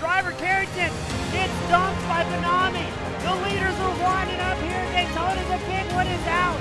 Driver Carrington gets dumped by Benami. The leaders are winding up here. Daytona. The big one is out.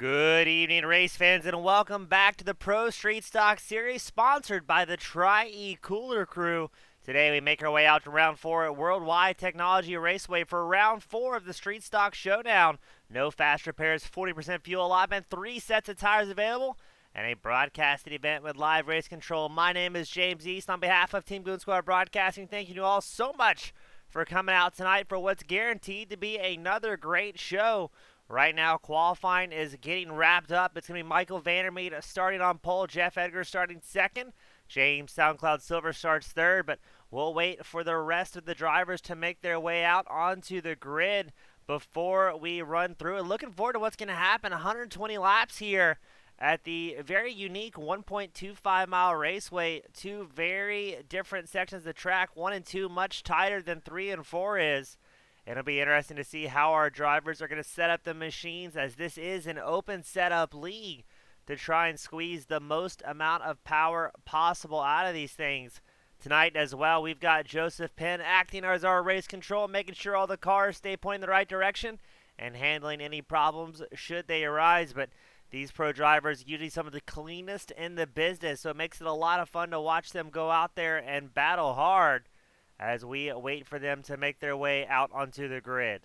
Good evening, race fans, and welcome back to the Pro Street Stock Series, sponsored by the Tri-E Cooler Crew. Today we make our way out to round 4 at Worldwide Technology Raceway for round 4 of the Street Stock Showdown. No fast repairs, 40% fuel allotment, 3 sets of tires available, and a broadcasted event with live race control. My name is James East. On behalf of Team Goon Squad Broadcasting, thank you all so much for coming out tonight for what's guaranteed to be another great show. Right now, qualifying is getting wrapped up. It's going to be Michael Vandermeet starting on pole, Jeff Edgar starting second, James SoundCloud Silver starts third, but we'll wait for the rest of the drivers to make their way out onto the grid before we run through it. Looking forward to what's going to happen. 120 laps here at the very unique 1.25 mile raceway. Two very different sections of the track. 1 and 2 much tighter than 3 and 4 is. It'll be interesting to see how our drivers are going to set up the machines, as this is an open setup league, to try and squeeze the most amount of power possible out of these things. Tonight as well, we've got Joseph Penn acting as our race control, making sure all the cars stay pointing the right direction and handling any problems should they arise. But these pro drivers usually some of the cleanest in the business, so it makes it a lot of fun to watch them go out there and battle hard as we wait for them to make their way out onto the grid.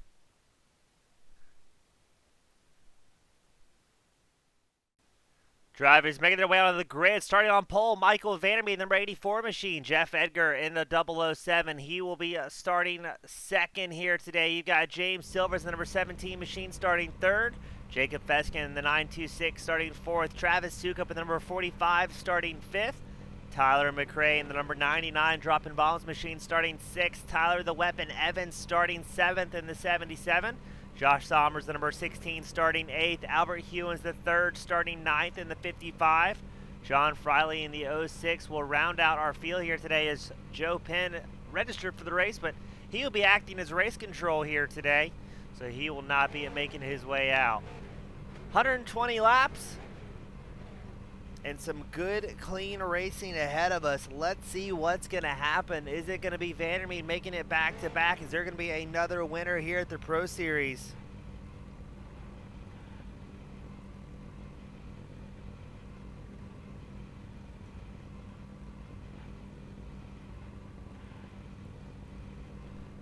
Drivers making their way out of the grid. Starting on pole, Michael Vandermeet, number 84 machine. Jeff Edgar in the 007. He will be starting second here today. You've got James Silvers, the number 17 machine, starting third. Jacob Feskin in the 926 starting fourth. Travis Sukup in the number 45 starting fifth. Tyler McRae in the number 99 dropping bombs machine starting sixth. Tyler the Weapon Evans starting seventh in the 77. Josh Sommers, the number 16, starting 8th. Albert Hewins, the 3rd, starting 9th in the 55. John Friley in the 06 will round out our field here today, as Joe Penn registered for the race, but he will be acting as race control here today, so he will not be making his way out. 120 laps and some good, clean racing ahead of us. Let's see what's going to happen. Is it going to be Vandermeet making it back-to-back? Is there going to be another winner here at the Pro Series?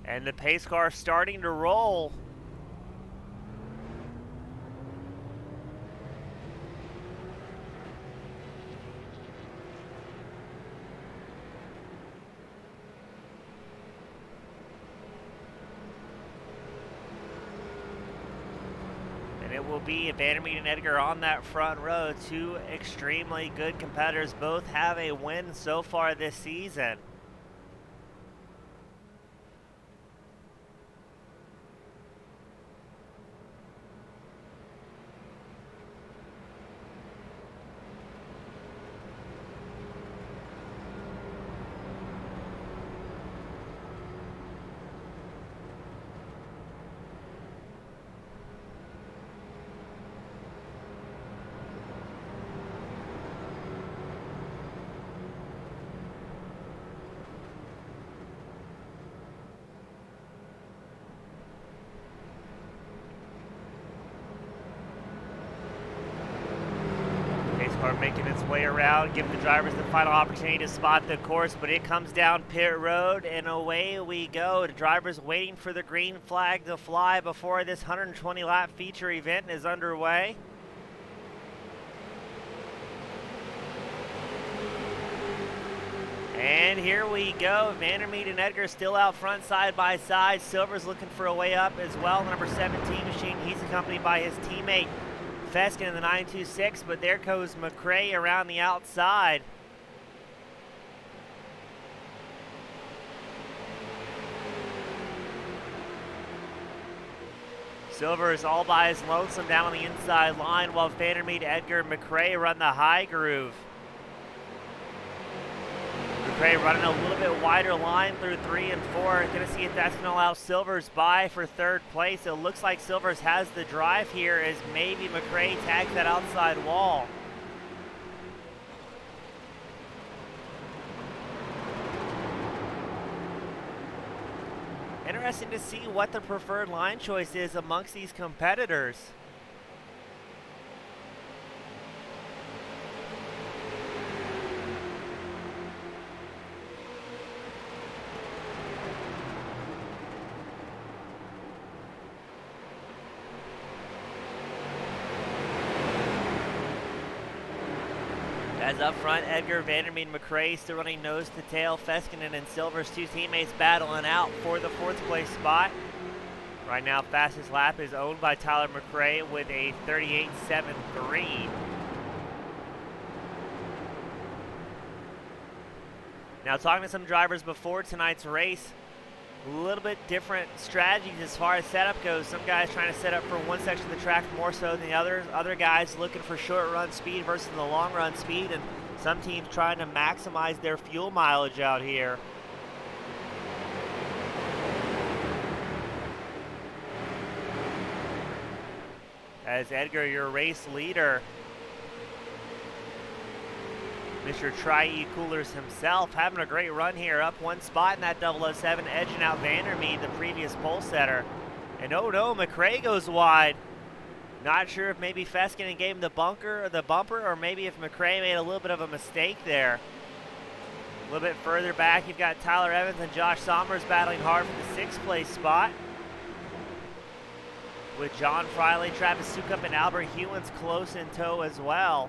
And the pace car starting to roll. It will be Vandermeet and Edgar on that front row. Two extremely good competitors. Both have a win so far this season. Making its way around, giving the drivers the final opportunity to spot the course, but it comes down pit road and away we go. The drivers waiting for the green flag to fly before this 120 lap feature event is underway. And here we go. Vandermeet and Edgar still out front side by side. Silver's looking for a way up as well. The number 17 machine, he's accompanied by his teammate Feskin in the 926, but there goes McRae around the outside. Silver is all by his lonesome down on the inside line, while Vandermeet, Edgar, and McRae run the high groove. McRae running a little bit wider line through 3 and 4. Going to see if that's going to allow Silvers by for third place. It looks like Silvers has the drive here, as maybe McRae tags that outside wall. Interesting to see what the preferred line choice is amongst these competitors. As up front, Edgar, Vandermeet, and McRae still running nose to tail. Feskinen and Silver's two teammates battling out for the 4th place spot. Right now, fastest lap is owned by Tyler McRae with a 38.73. Now, talking to some drivers before tonight's race, a little bit different strategies as far as setup goes. Some guys trying to set up for one section of the track more so than the others. Other guys looking for short run speed versus the long run speed, and some teams trying to maximize their fuel mileage out here. As Edgar, your race leader, Mr. Tri-E-Coolers himself, having a great run here, up one spot in that 007, edging out Vandermeed, the previous pole setter. And oh no, McRae goes wide. Not sure if maybe Feskinen gave him the bumper, or maybe if McRae made a little bit of a mistake there. A little bit further back, you've got Tyler Evans and Josh Sommers battling hard for the 6th place spot, with John Friley, Travis Sukup, and Albert Hewins close in tow as well.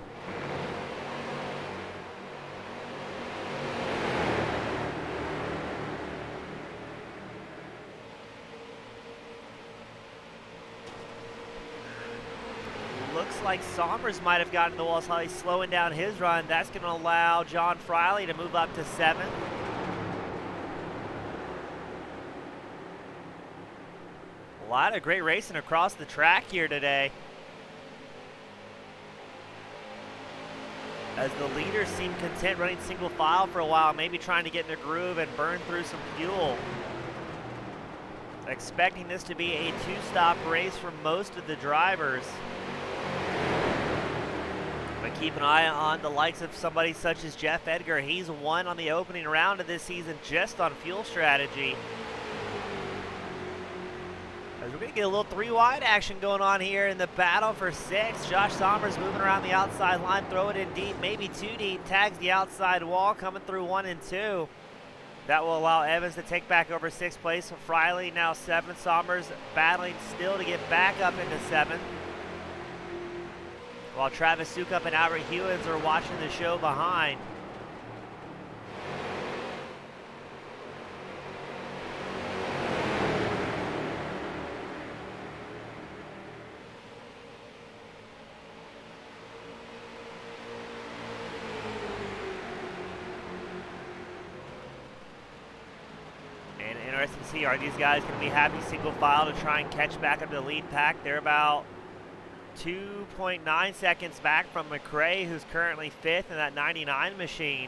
Looks like Sommers might have gotten the wall, so he's slowing down his run. That's going to allow John Friley to move up to 7th. A lot of great racing across the track here today, as the leaders seem content running single file for a while, maybe trying to get in their groove and burn through some fuel. Expecting this to be a 2-stop race for most of the drivers. But keep an eye on the likes of somebody such as Jeff Edgar. He's won on the opening round of this season just on fuel strategy. As we're going to get a little 3-wide action going on here in the battle for 6. Josh Sommers moving around the outside line, throw it in deep, maybe too deep, tags the outside wall, coming through 1 and 2. That will allow Evans to take back over 6th place. Friley now 7th. Sommers battling still to get back up into 7th. While Travis Sukup and Albert Hewins are watching the show behind. And interesting to see, are these guys going to be happy single file to try and catch back up to the lead pack? They're about 2.9 seconds back from McRae, who's currently 5th in that 99 machine.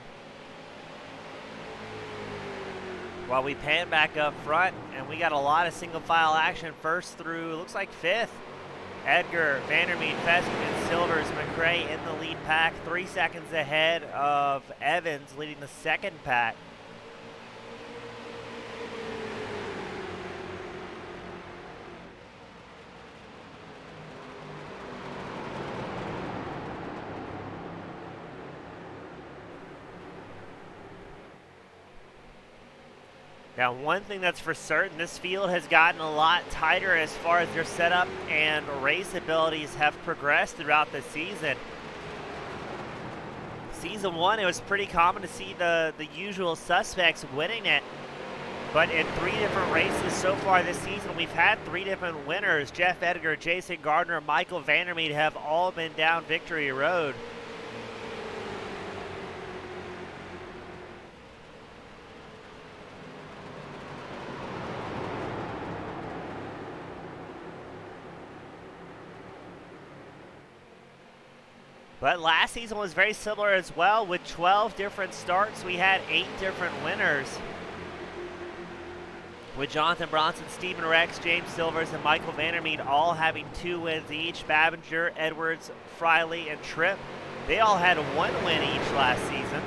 While we pan back up front, and we got a lot of single file action first through, looks like 5th. Edgar, Vandermeed, Feskinen, Silvers, McRae in the lead pack, 3 seconds ahead of Evans leading the 2nd pack. Now, one thing that's for certain, this field has gotten a lot tighter as far as their setup and race abilities have progressed throughout the season. Season 1, it was pretty common to see the usual suspects winning it. But in 3 different races so far this season, we've had 3 different winners. Jeff Edgar, Jason Gardner, Michael Vandermeed have all been down victory road. But last season was very similar as well. With 12 different starts, we had 8 different winners, with Jonathan Bronson, Stephen Rex, James Silvers, and Michael Vandermeed all having 2 wins each. Babinger, Edwards, Friley, and Tripp, they all had 1 win each last season.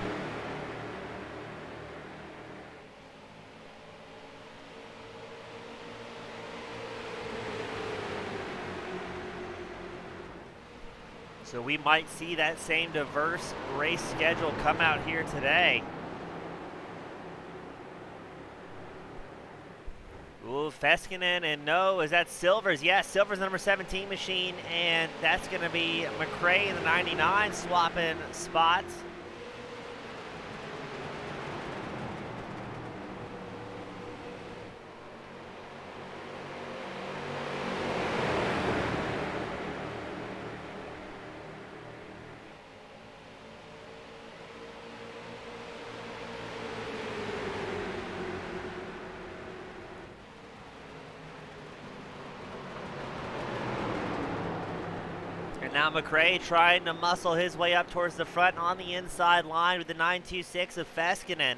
So we might see that same diverse race schedule come out here today. Ooh, Feskinen, and no, is that Silvers? Yes, Silvers number 17 machine, and that's going to be McRae in the 99 swapping spots. And now McRae trying to muscle his way up towards the front on the inside line with the 9.26 of Feskinen.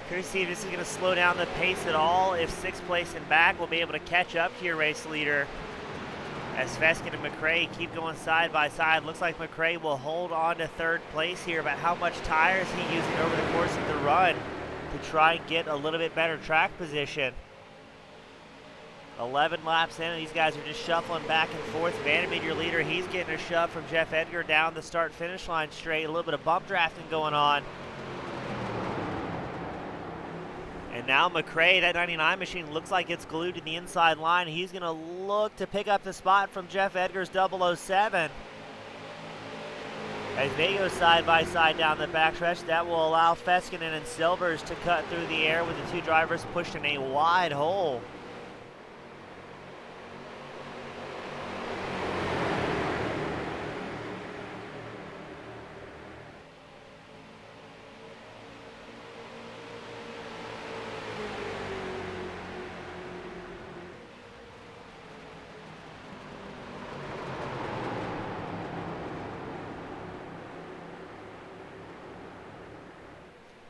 Curious to see if this is going to slow down the pace at all. If sixth place and back will be able to catch up to your race leader. As Feskinen and McRae keep going side by side. Looks like McRae will hold on to third place here. But how much tire is he using over the course of the run to try and get a little bit better track position? 11 laps in, and these guys are just shuffling back and forth. Vandermeer, your leader, he's getting a shove from Jeff Edgar down the start-finish line straight. A little bit of bump drafting going on. And now McRae, that 99 machine, looks like it's glued to the inside line. He's going to look to pick up the spot from Jeff Edgar's 007. As they go side by side down the backstretch, that will allow Feskinen and Silvers to cut through the air with the two drivers pushed in a wide hole.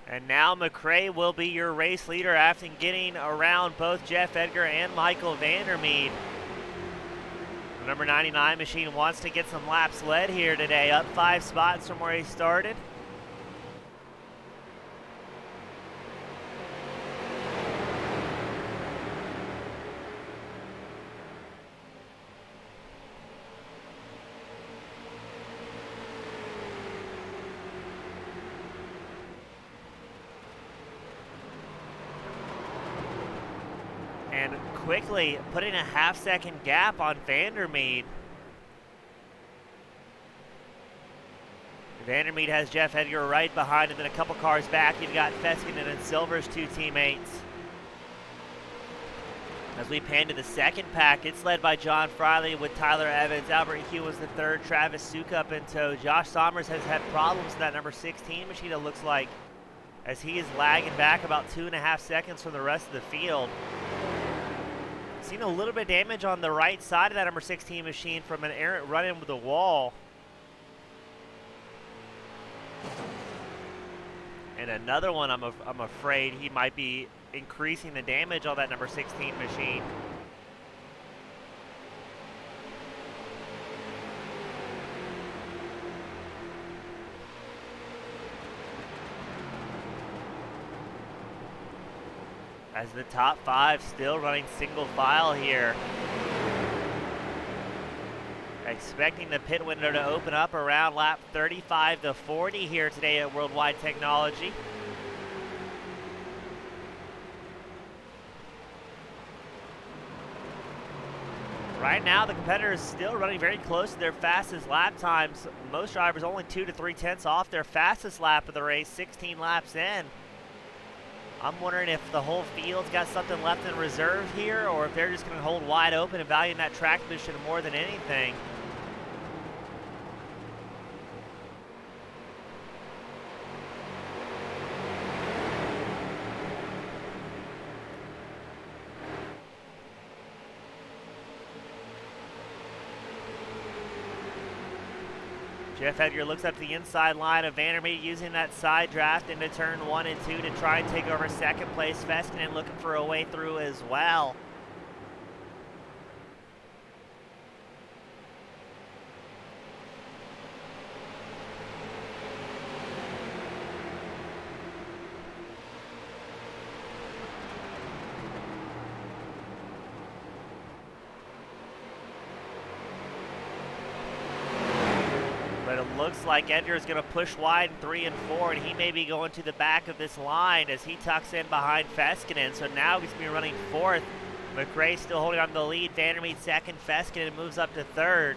And now McRae will be your race leader after getting around both Jeff Edgar and Michael Vandermeer. The number 99 machine wants to get some laps led here today, up 5 spots from where he started. And quickly putting a half-second gap on Vandermeer. Vandermeer has Jeff Edgar right behind him, and a couple cars back, you've got Feskinen and Silver's two teammates. As we pan to the second pack, it's led by John Friley with Tyler Evans. Albert Hugh was the third, Travis Sukup in tow. Josh Sommers has had problems in that number 16 machine, it looks like, as he is lagging back about 2.5 seconds from the rest of the field. Seen a little bit of damage on the right side of that number 16 machine from an errant run-in with the wall. And another one, I'm afraid he might be increasing the damage on that number 16 machine. As the top 5 still running single file here. Expecting the pit window to open up around lap 35 to 40 here today at Worldwide Technology. Right now, the competitors still running very close to their fastest lap times. Most drivers only 2 to 3 tenths off their fastest lap of the race, 16 laps in. I'm wondering if the whole field's got something left in reserve here, or if they're just going to hold wide open and valuing that track position more than anything. Jeff Edgar looks up the inside line of Vandermeer, using that side draft into turn 1 and 2 to try and take over second place. Feskinen looking for a way through as well. But it looks like Edgar's going to push wide in 3 and 4, and he may be going to the back of this line as he tucks in behind Feskinen. So now he's going to be running 4th. McRae still holding on to the lead. Vandermeer 2nd. Feskinen moves up to 3rd.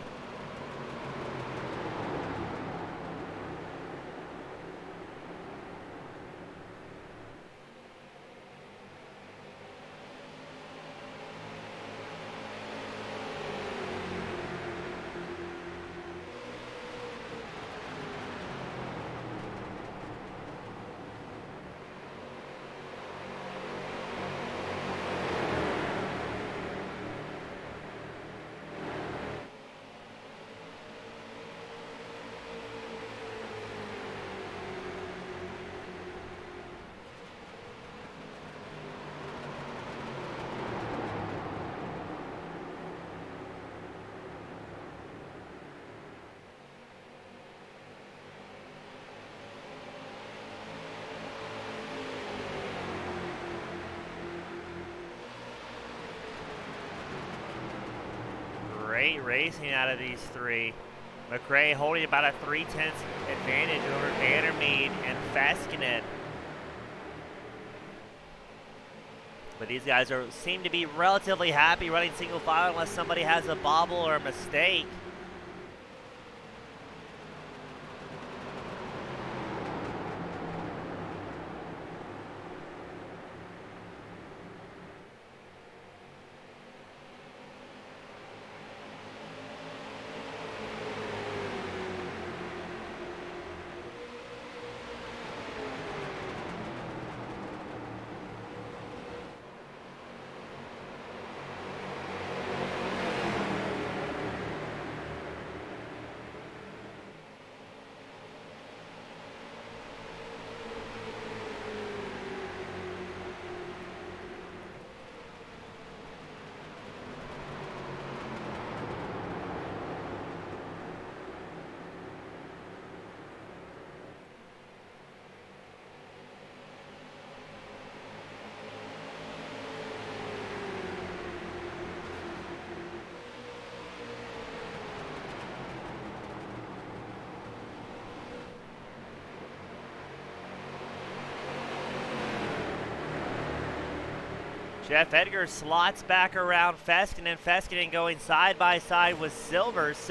great racing out of these three. McRae holding about a 3/10 advantage over Vandermeed and Feskinen. But these guys seem to be relatively happy running single file unless somebody has a bobble or a mistake. Jeff Edgar slots back around Feskinen. Feskinen going side by side with Silvers.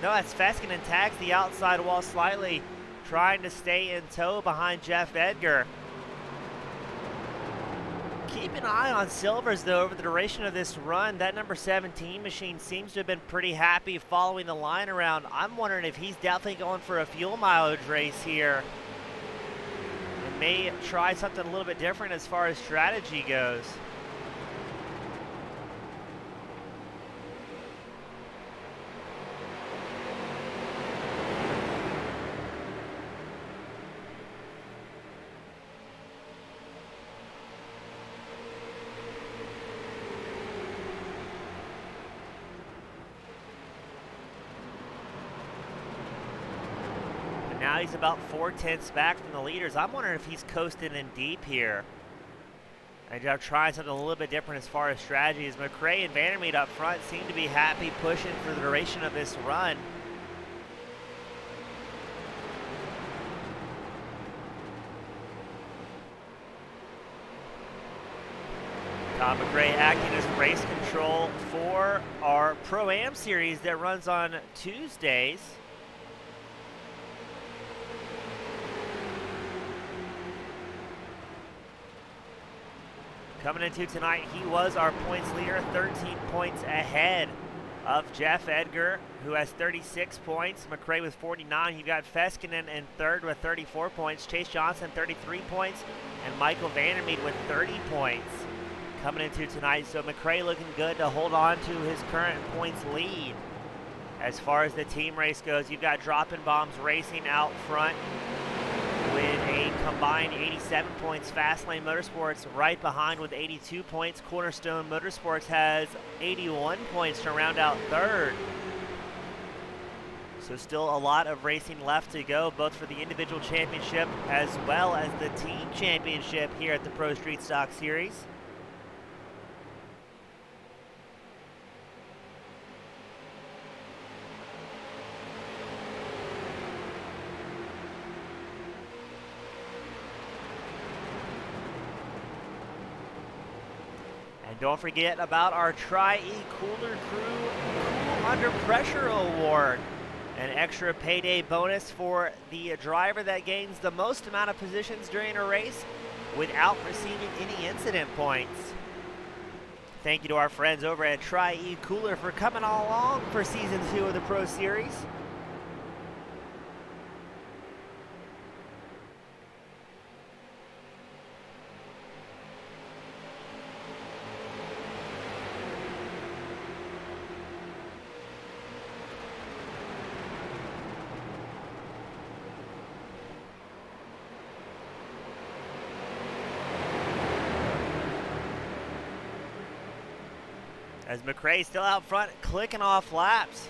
No, that's Feskinen tags the outside wall slightly, trying to stay in tow behind Jeff Edgar. Keep an eye on Silvers, though, over the duration of this run. That number 17 machine seems to have been pretty happy following the line around. I'm wondering if he's definitely going for a fuel mileage race here and may try something a little bit different as far as strategy goes. Now he's about 4/10 back from the leaders. I'm wondering if he's coasting in deep here. And trying something a little bit different as far as strategies. McRae and Vandermeed up front seem to be happy pushing for the duration of this run. Tom McRae acting as race control for our Pro-Am series that runs on Tuesdays. Coming into tonight, he was our points leader, 13 points ahead of Jeff Edgar, who has 36 points. McRae with 49. You got Feskinen in third with 34 points. Chase Johnson, 33 points. And Michael Vandermeed with 30 points coming into tonight. So McRae looking good to hold on to his current points lead. As far as the team race goes, you've got Droppin' Bombs racing out front with a combined 87 points. Fastlane Motorsports right behind with 82 points. Cornerstone Motorsports has 81 points to round out third. So still a lot of racing left to go, both for the individual championship as well as the team championship here at the Pro Street Stock Series. Don't forget about our Tri-E Cooler Crew Cool Under Pressure Award. An extra payday bonus for the driver that gains the most amount of positions during a race without receiving any incident points. Thank you to our friends over at Tri-E Cooler for coming along for Season 2 of the Pro Series. As McRae still out front, clicking off laps.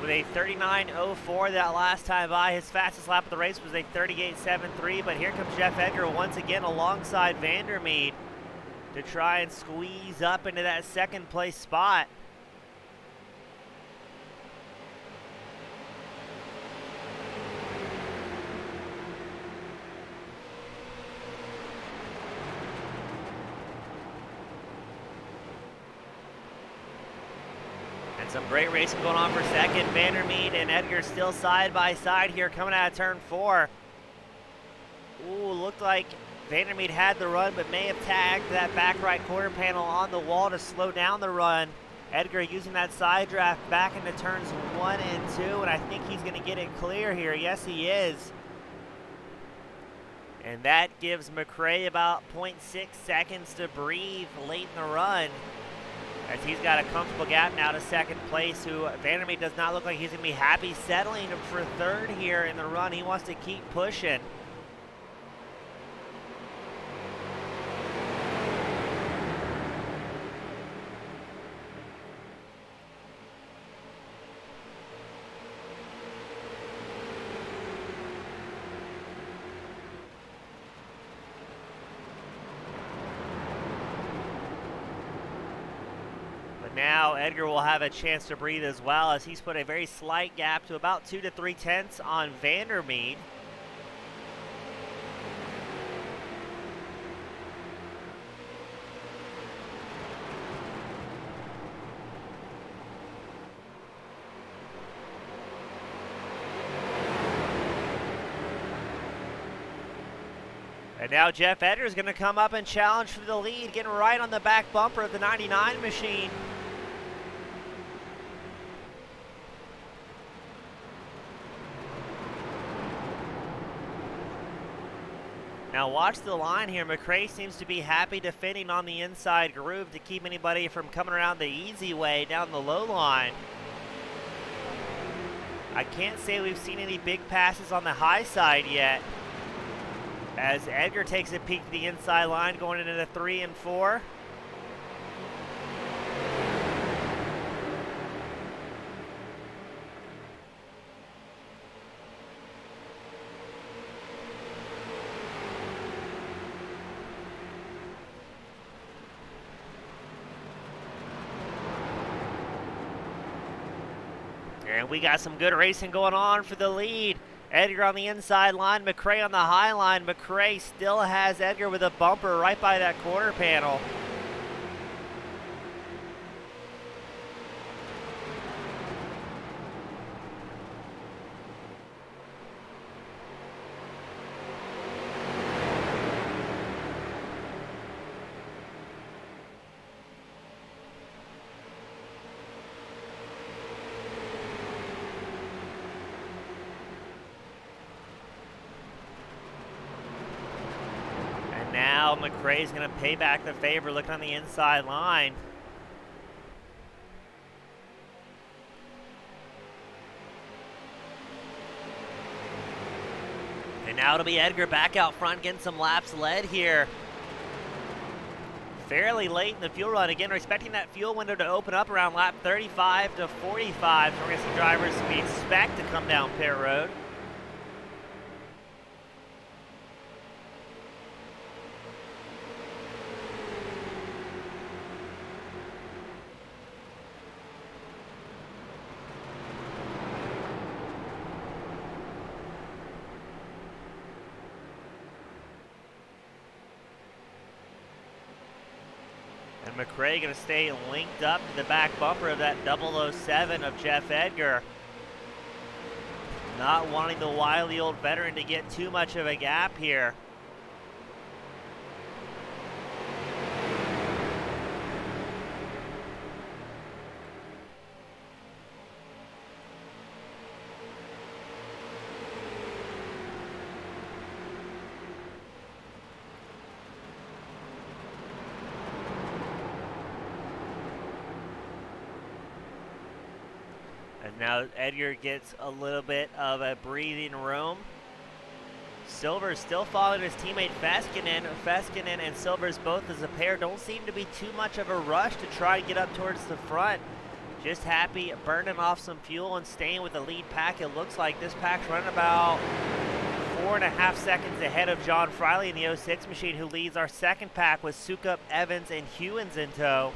With a 39.04 that last time by. His fastest lap of the race was a 38.73, but here comes Jeff Edgar once again alongside Vandermeed. to try and squeeze up into that second place spot. And some great racing going on for second. Vandermeed and Edgar still side by side here coming out of turn 4. Ooh, looked like Vandermeed had the run, but may have tagged that back right quarter panel on the wall to slow down the run. Edgar using that side draft back into turns 1 and 2, and I think he's going to get it clear here. Yes, he is. And that gives McRae about 0.6 seconds to breathe late in the run, as he's got a comfortable gap now to second place, who Vandermeed does not look like he's going to be happy settling for third here in the run. He wants to keep pushing. Now Edgar will have a chance to breathe as well, as he's put a very slight gap to about 2 to 3 tenths on Vandermeed. And now Jeff Edgar is going to come up and challenge for the lead, getting right on the back bumper of the 99 machine. Now watch the line here. McRae seems to be happy defending on the inside groove to keep anybody from coming around the easy way down the low line. I can't say we've seen any big passes on the high side yet, as Edgar takes a peek to the inside line going into the 3 and 4. And we got some good racing going on for the lead. Edgar on the inside line, McRae on the high line. McRae still has Edgar with a bumper right by that quarter panel. Now McRae's going to pay back the favor, looking on the inside line. And now it'll be Edgar back out front, getting some laps led here. Fairly late in the fuel run. Again, we're expecting that fuel window to open up around lap 35 to 45. So we're going to see drivers we expect to come down pit road. And McRae going to stay linked up to the back bumper of that 007 of Jeff Edgar. Not wanting the wily old veteran to get too much of a gap here. And now Edgar gets a little bit of a breathing room. Silver still following his teammate Feskinen. Feskinen and Silvers both as a pair don't seem to be too much of a rush to try and get up towards the front. Just happy burning off some fuel and staying with the lead pack. It looks like this pack's running about 4.5 seconds ahead of John Friley in the 06 machine, who leads our second pack with Sukup, Evans, and Hewins in tow.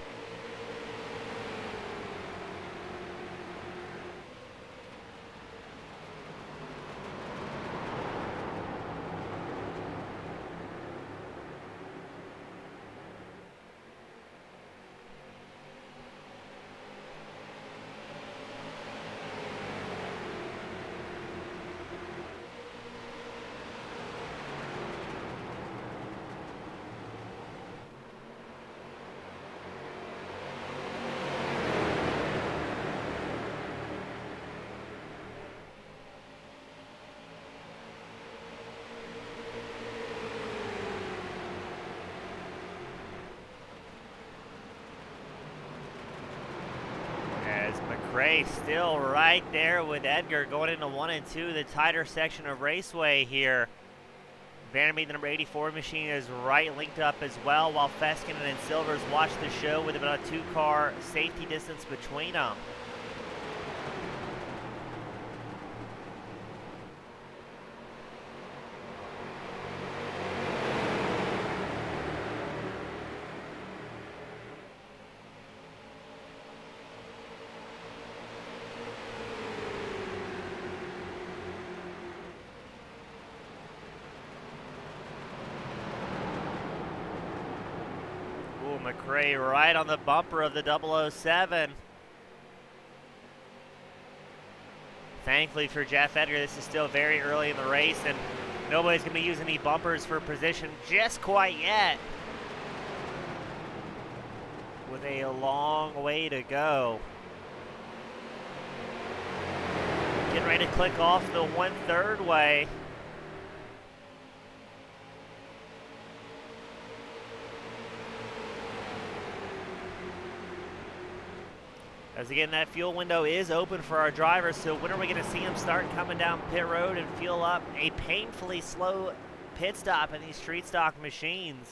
McRae still right there with Edgar going into 1 and 2, the tighter section of Raceway here. Vandermeer, the number 84 machine, is right linked up as well, while Feskinen and Silvers watch the show with about a 2-car safety distance between them. McRae right on the bumper of the 007. Thankfully for Jeff Edgar, this is still very early in the race, and nobody's going to be using any bumpers for position just quite yet, with a long way to go. Getting ready to click off the 1/3 way. As again, that fuel window is open for our drivers, so when are we going to see them start coming down pit road and fuel up? A painfully slow pit stop in these street stock machines.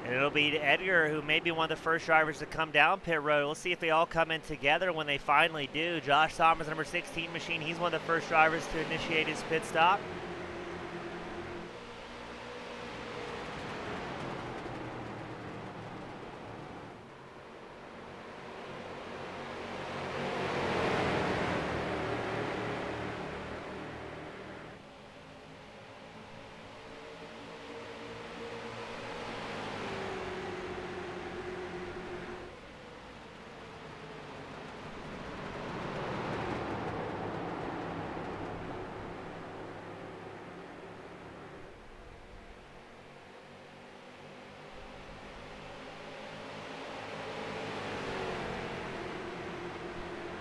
And it'll be Edgar, who may be one of the first drivers to come down pit road. We'll see if they all come in together when they finally do. Josh Thomas, number 16 machine, he's one of the first drivers to initiate his pit stop.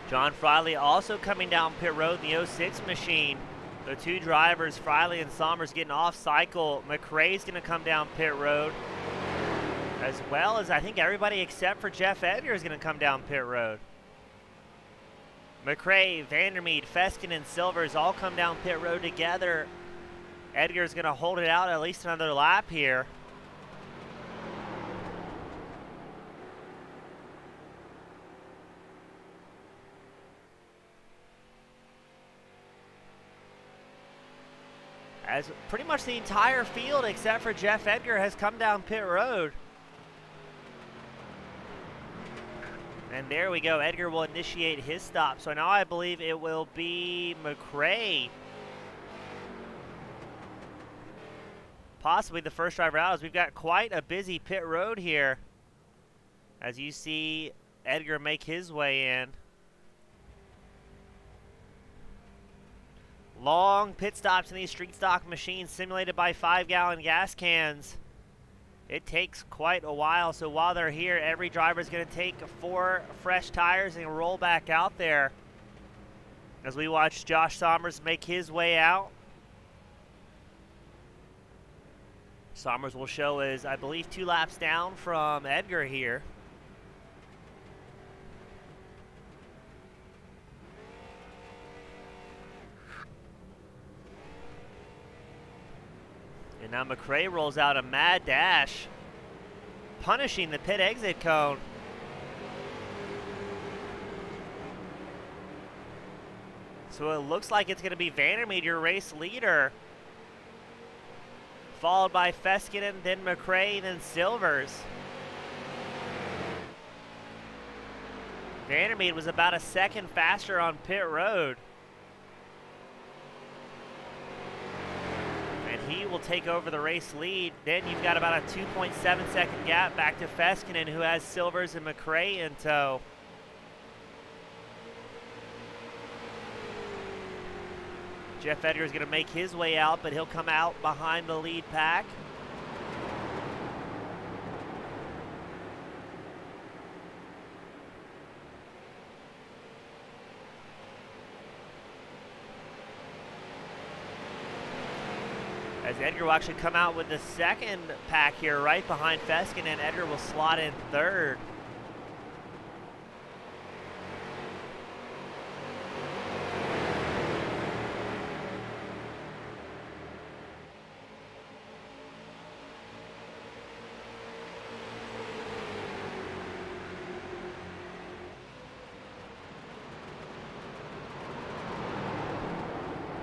John Friley also coming down pit road in the 06 machine. The two drivers, Friley and Sommers, getting off cycle. McRae's going to come down pit road, as well as I think everybody except for Jeff Edgar is going to come down pit road. McRae, Vandermeer, Feskinen, and Silvers all come down pit road together. Edgar's going to hold it out at least another lap here. As pretty much the entire field except for Jeff Edgar has come down pit road. And there we go. Edgar will initiate his stop. So now I believe it will be McRae, possibly the first driver out, as we've got quite a busy pit road here. As you see Edgar make his way in. Long pit stops in these street stock machines simulated by 5-gallon gas cans. It takes quite a while, so while they're here, every driver is going to take 4 fresh tires and roll back out there. as we watch Josh Sommers make his way out. Sommers will show is, I believe, 2 laps down from Edgar here. And now McRae rolls out a mad dash, punishing the pit exit cone. So it looks like it's going to be Vandermeed, your race leader, followed by Feskinen, then McRae, then Silvers. Vandermeed was about a second faster on pit road. And he will take over the race lead. Then you've got about a 2.7 second gap back to Feskinen, who has Silvers and McRae in tow. Jeff Edgar is going to make his way out, but he'll come out behind the lead pack. As Edgar will actually come out with the second pack here right behind Feskinen, and Edgar will slot in third.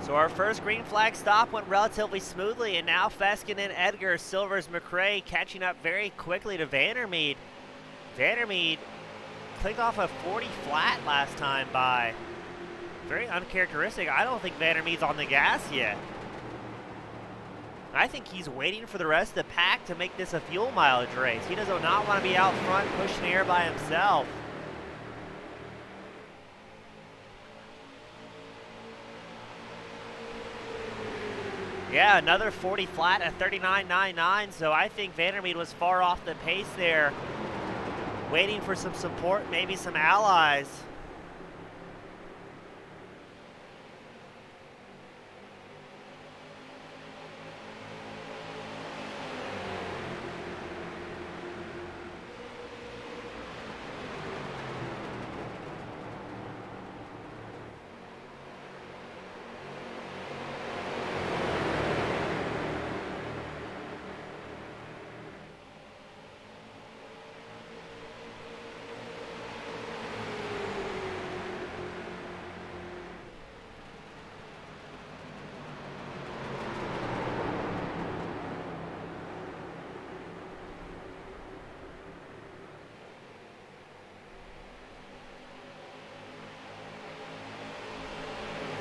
So our first green flag stop went relatively smoothly, and now Feskinen, Edgar, Silvers, McRae catching up very quickly to Vandermeed. Vandermeed clicked off a 40 flat last time by. Very uncharacteristic. I don't think Vandermeed's on the gas yet. I think he's waiting for the rest of the pack to make this a fuel mileage race. He does not want to be out front pushing the air by himself. Yeah, another 40 flat at 39.99, so I think Vandermeed was far off the pace there, waiting for some support, maybe some allies.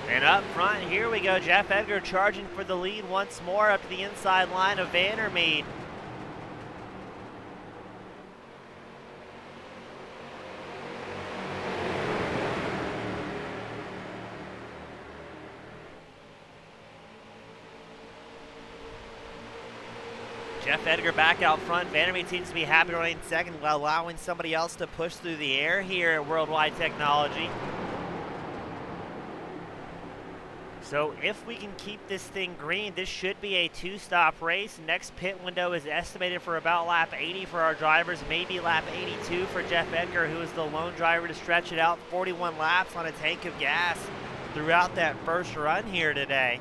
And up front, here we go. Jeff Edgar charging for the lead once more up to the inside line of Vandermeed. Jeff Edgar back out front. Vandermeed seems to be happy running second while allowing somebody else to push through the air here at Worldwide Technology. So if we can keep this thing green, this should be a 2-stop race. Next pit window is estimated for about lap 80 for our drivers, maybe lap 82 for Jeff Edgar, who is the lone driver to stretch it out 41 laps on a tank of gas throughout that first run here today.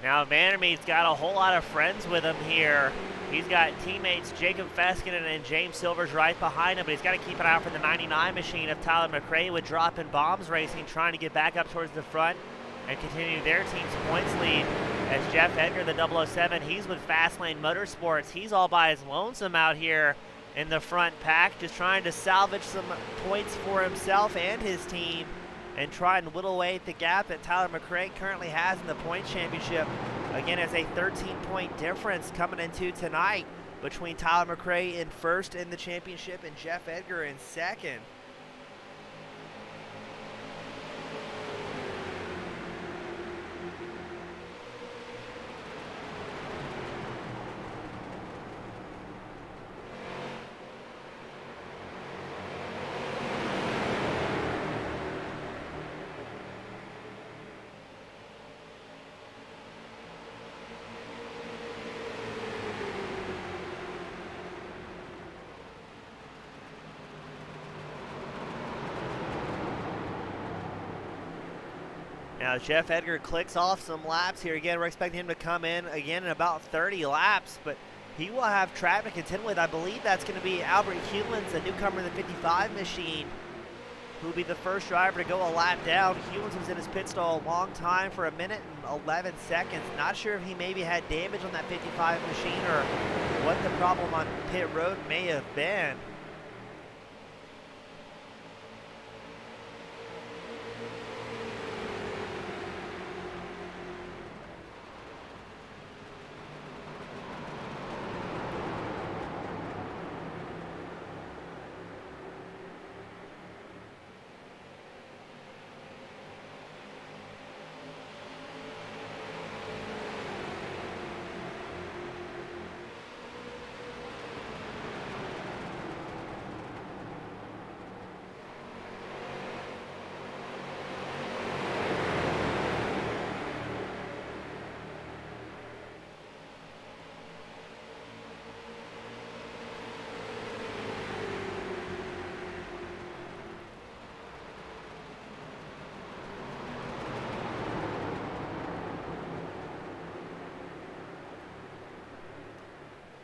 Now Vandermeed's got a whole lot of friends with him here. He's got teammates Jacob Feskinen and James Silvers right behind him, but he's got to keep an eye out for the 99 machine of Tyler McRae with Drop-In Bombs Racing, trying to get back up towards the front and continue their team's points lead. As Jeff Edgar, the 007, he's with Fastlane Motorsports. He's all by his lonesome out here in the front pack, just trying to salvage some points for himself and his team and try and whittle away at the gap that Tyler McRae currently has in the points championship. Again, as a 13-point difference coming into tonight between Tyler McRae in first in the championship and Jeff Edgar in second. Now Jeff Edgar clicks off some laps here. Again, we're expecting him to come in again in about 30 laps, but he will have traffic to contend with. I believe that's going to be Albert Hewlins, a newcomer in the 55 machine, who will be the first driver to go a lap down. Hewlins was in his pit stall a long time for 1 minute and 11 seconds. Not sure if he maybe had damage on that 55 machine or what the problem on pit road may have been.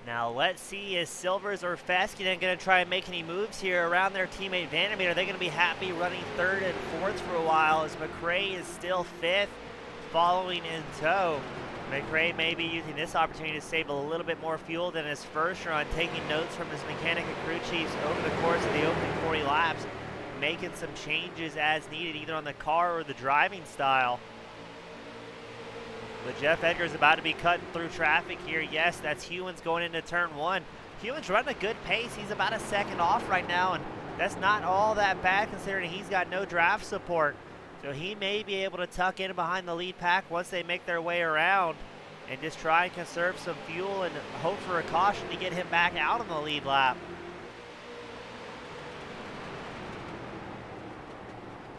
Now let's see, is Silvers or Feskinen going to try and make any moves here around their teammate Vandermeer? Are they going to be happy running third and fourth for a while as McRae is still fifth, following in tow? McRae may be using this opportunity to save a little bit more fuel than his first run, taking notes from his mechanic and crew chiefs over the course of the opening 40 laps, making some changes as needed either on the car or the driving style. But Jeff Edgar is about to be cutting through traffic here. Yes, that's Hewlins going into turn one. Hewlins running a good pace. He's about a second off right now, and that's not all that bad considering he's got no draft support. So he may be able to tuck in behind the lead pack once they make their way around and just try and conserve some fuel and hope for a caution to get him back out on the lead lap.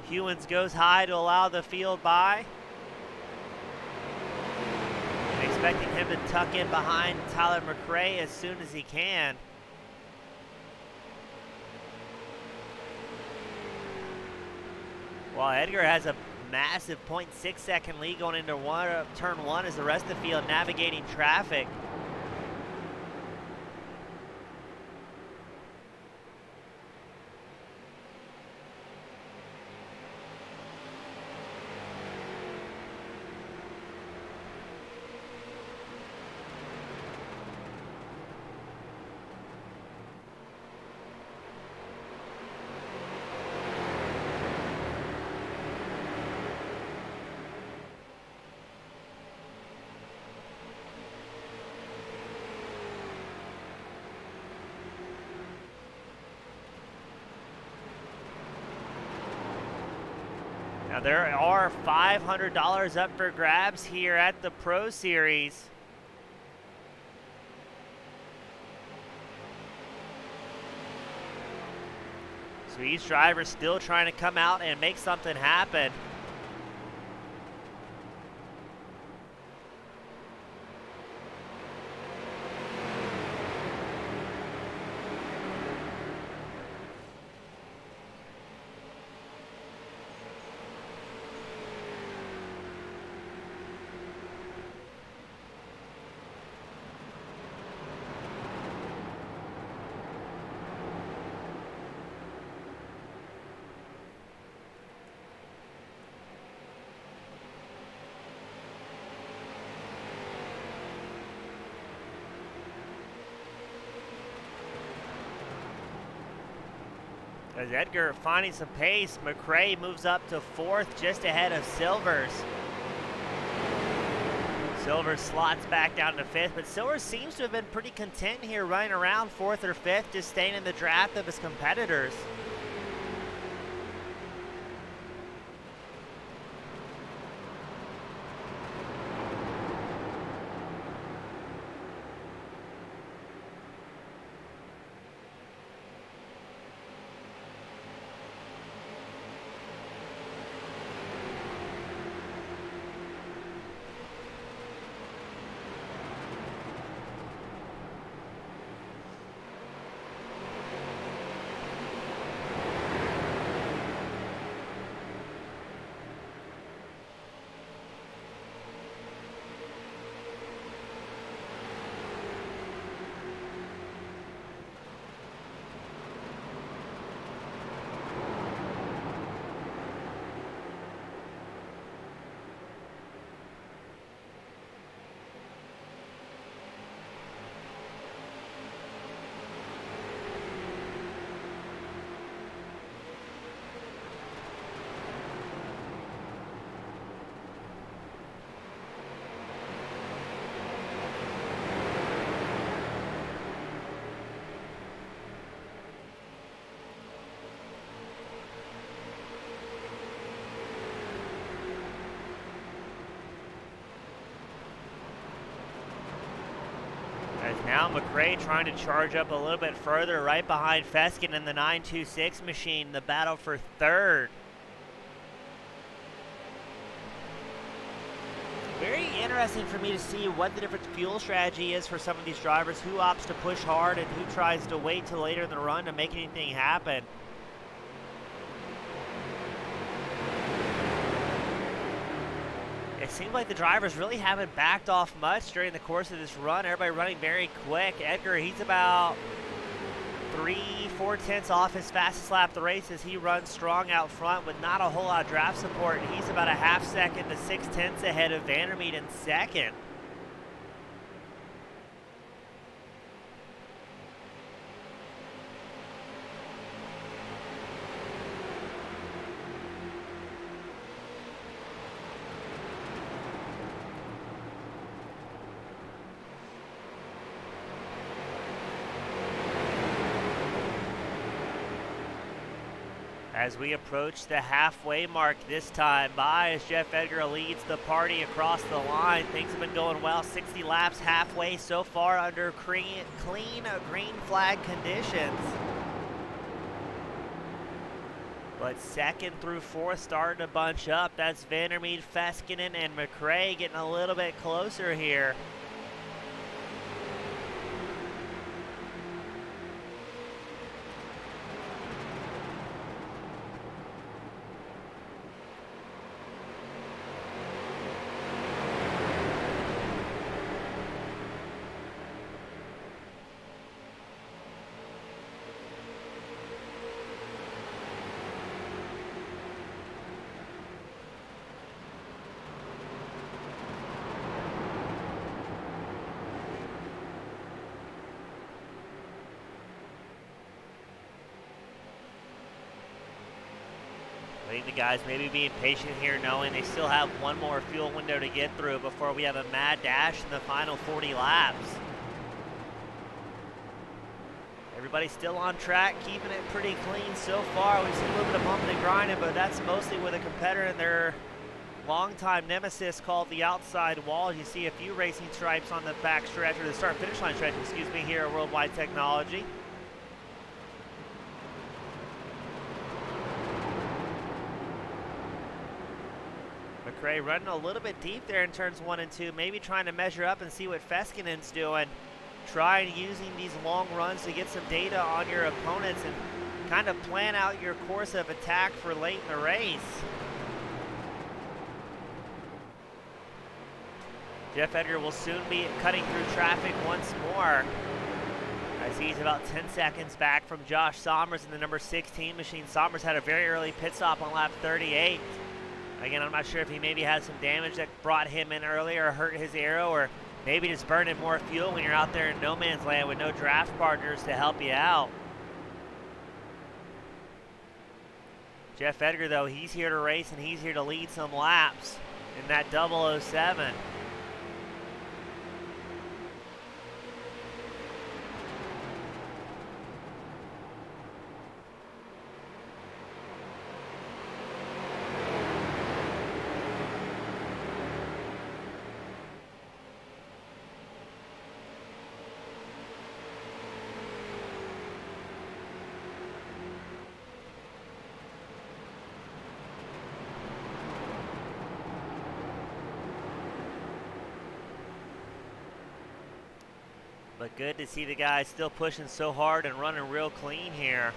Hewlins goes high to allow the field by. Expecting him to tuck in behind Tyler McRae as soon as he can. While Edgar has a massive 0.6 second lead going into turn one as the rest of the field navigating traffic. Now there are $500 up for grabs here at the Pro Series. So each driver still trying to come out and make something happen. As Edgar finding some pace, McRae moves up to 4th, just ahead of Silvers. Silvers slots back down to 5th, but Silvers seems to have been pretty content here, running around 4th or 5th, just staying in the draft of his competitors. As now McRae trying to charge up a little bit further, right behind Feskin in the 926 machine, the battle for 3rd. Very interesting for me to see what the different fuel strategy is for some of these drivers, who opts to push hard and who tries to wait till later in the run to make anything happen. It seems like the drivers really haven't backed off much during the course of this run. Everybody running very quick. Edgar, he's about 3-4 tenths off his fastest lap of the race as he runs strong out front with not a whole lot of draft support. He's about a half second to 6 tenths ahead of Vandermeet in 2nd. As we approach the halfway mark this time by, as Jeff Edgar leads the party across the line. Things have been going well. 60 laps halfway so far under clean green flag conditions. But 2nd through 4th starting to bunch up. That's Vandermeet, Feskinen, and McRae getting a little bit closer here. I think the guys maybe being patient here, knowing they still have one more fuel window to get through before we have a mad dash in the final 40 laps. Everybody's still on track, keeping it pretty clean so far. We've seen a little bit of bumping and grinding, but that's mostly with a competitor and their longtime nemesis called the outside wall. You see a few racing stripes on the back stretch, or the start-finish line stretch, excuse me, here at Worldwide Technology. McRae running a little bit deep there in turns 1 and 2, maybe trying to measure up and see what Feskinen's doing. Trying using these long runs to get some data on your opponents and kind of plan out your course of attack for late in the race. Jeff Edgar will soon be cutting through traffic once more, as he's about 10 seconds back from Josh Sommers in the number 16 machine. Sommers had a very early pit stop on lap 38. Again, I'm not sure if he maybe had some damage that brought him in earlier or hurt his aero, or maybe just burning more fuel when you're out there in no man's land with no draft partners to help you out. Jeff Edgar, though, he's here to race and he's here to lead some laps in that 007. But good to see the guys still pushing so hard and running real clean here.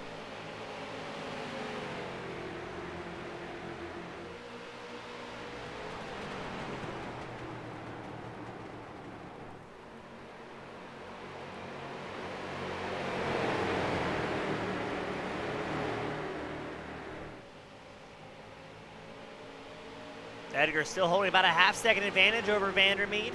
Edgar still holding about a half-second advantage over Vandermeed.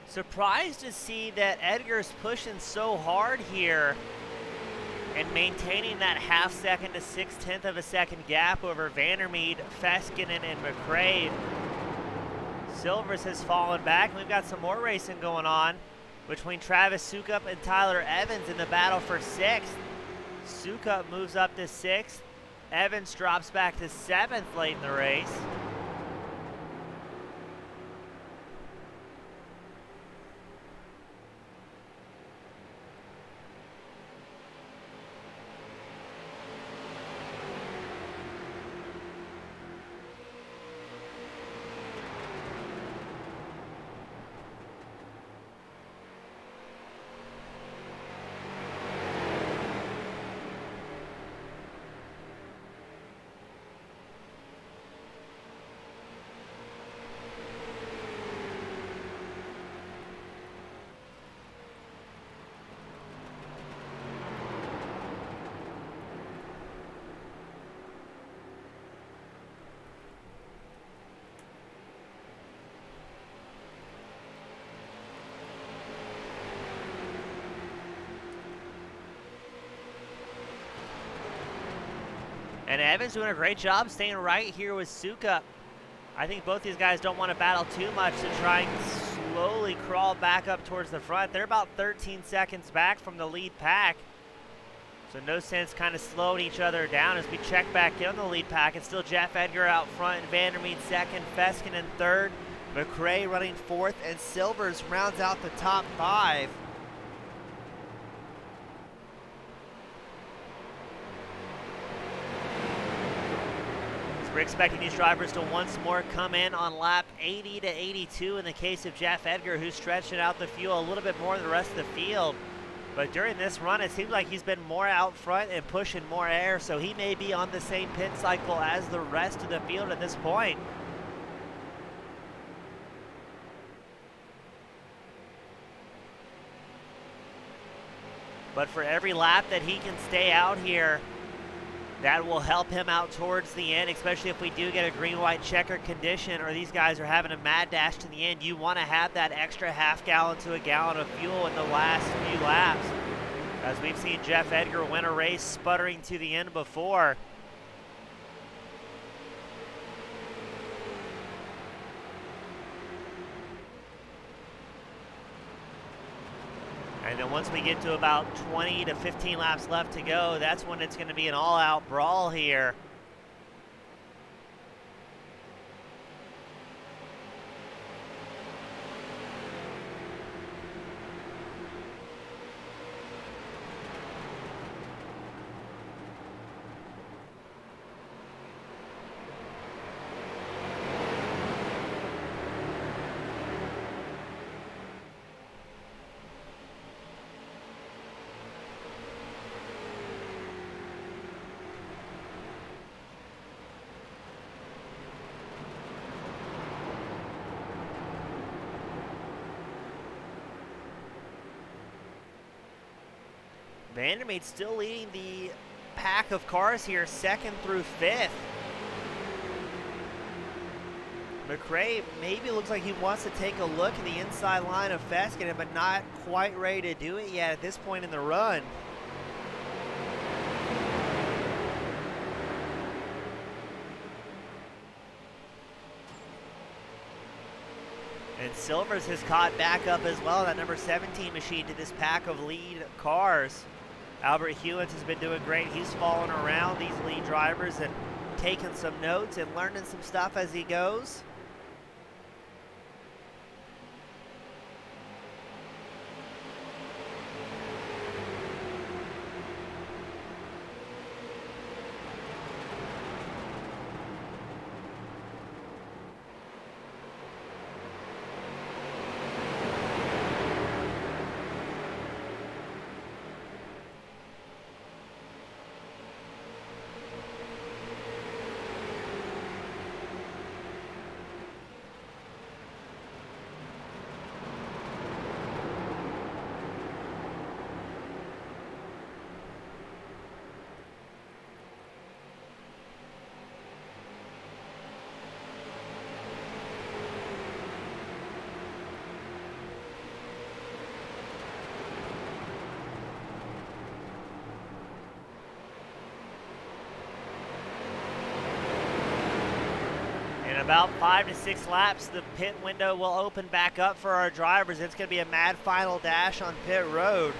Surprised to see that Edgar's pushing so hard here and maintaining that half-second to 6/10 of a second gap over Vandermeed, Feskinen, and McRae. Silvers has fallen back, and we've got some more racing going on between Travis Sukup and Tyler Evans in the battle for 6th. Sukup moves up to 6th. Evans drops back to 7th late in the race. And Evans doing a great job staying right here with Sukup. I think both these guys don't want to battle too much to try and slowly crawl back up towards the front. They're about 13 seconds back from the lead pack. So no sense kind of slowing each other down as we check back in on the lead pack. It's still Jeff Edgar out front and Vandermeed second, Feskinen third, McRae running fourth, and Silvers rounds out the top 5. We're expecting these drivers to once more come in on lap 80 to 82 in the case of Jeff Edgar, who's stretching out the fuel a little bit more than the rest of the field. But during this run, it seems like he's been more out front and pushing more air, so he may be on the same pit cycle as the rest of the field at this point. But for every lap that he can stay out here, that will help him out towards the end, especially if we do get a green-white checker condition or these guys are having a mad dash to the end. You want to have that extra half gallon to a gallon of fuel in the last few laps. As we've seen Jeff Edgar win a race sputtering to the end before. And then once we get to about 20 to 15 laps left to go, that's when it's going to be an all-out brawl here. Vandermeer's still leading the pack of cars here, 2nd through 5th. McRae maybe looks like he wants to take a look at the inside line of Feskinen, but not quite ready to do it yet at this point in the run. And Silvers has caught back up as well, that number 17 machine, to this pack of lead cars. Albert Hewins has been doing great. He's following around these lead drivers and taking some notes and learning some stuff as he goes. About 5 to 6 laps, the pit window will open back up for our drivers. It's going to be a mad final dash on pit road.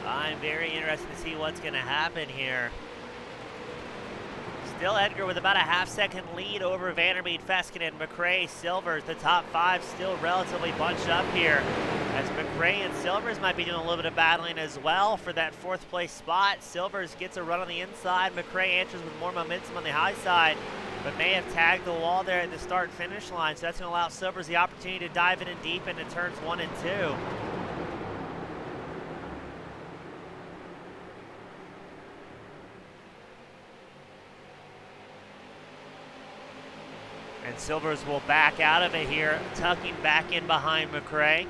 I'm very interested to see what's going to happen here. Still Edgar with about a half-second lead over Vandermeer, Feskinen, McRae, Silvers. The top 5 still relatively bunched up here, as McRae and Silvers might be doing a little bit of battling as well for that 4th place spot. Silvers gets a run on the inside. McRae enters with more momentum on the high side, but may have tagged the wall there at the start-finish line, so that's going to allow Silvers the opportunity to dive in and deep into turns 1 and 2. And Silvers will back out of it here, tucking back in behind McRae.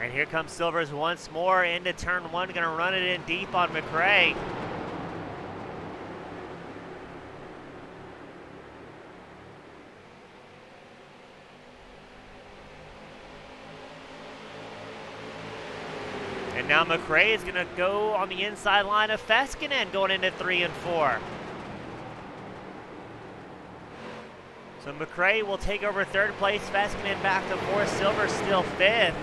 And here comes Silvers once more into turn 1, going to run it in deep on McRae. And now McRae is going to go on the inside line of Feskinen going into 3 and 4. So McRae will take over 3rd place, Feskinen back to 4th, Silver still 5th.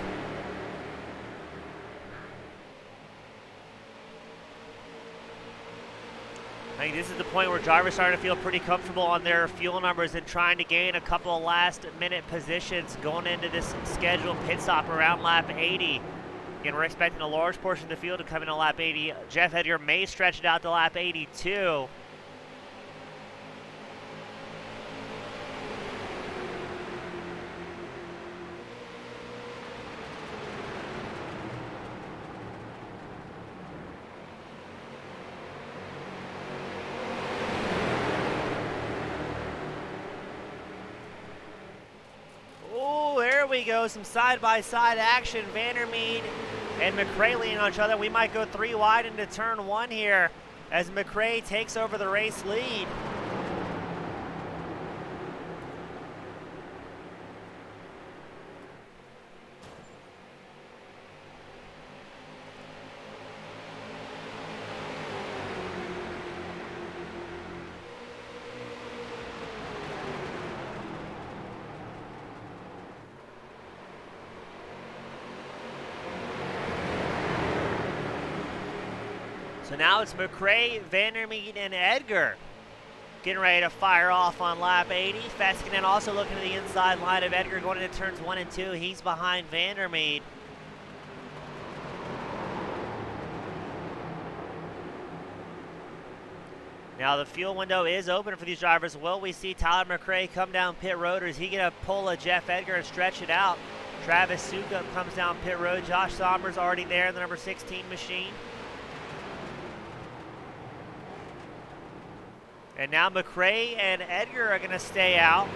I think this is the point where drivers are starting to feel pretty comfortable on their fuel numbers and trying to gain a couple of last-minute positions going into this scheduled pit stop around lap 80. Again, we're expecting a large portion of the field to come in at lap 80. Jeff Edgar may stretch it out to lap 82. we go, some side-by-side action. Vandermeed and McRae leaning on each other. We might go 3 wide into turn 1 here as McRae takes over the race lead. So now it's McRae, Vandermeed, and Edgar getting ready to fire off on lap 80. Feskinen also looking to the inside line of Edgar going into turns 1 and 2. He's behind Vandermeed. Now the fuel window is open for these drivers. Will we see Tyler McRae come down pit road, or is he going to pull a Jeff Edgar and stretch it out? Travis Sukup comes down pit road. Josh Sommers already there in the number 16 machine. And now McRae and Edgar are going to stay out,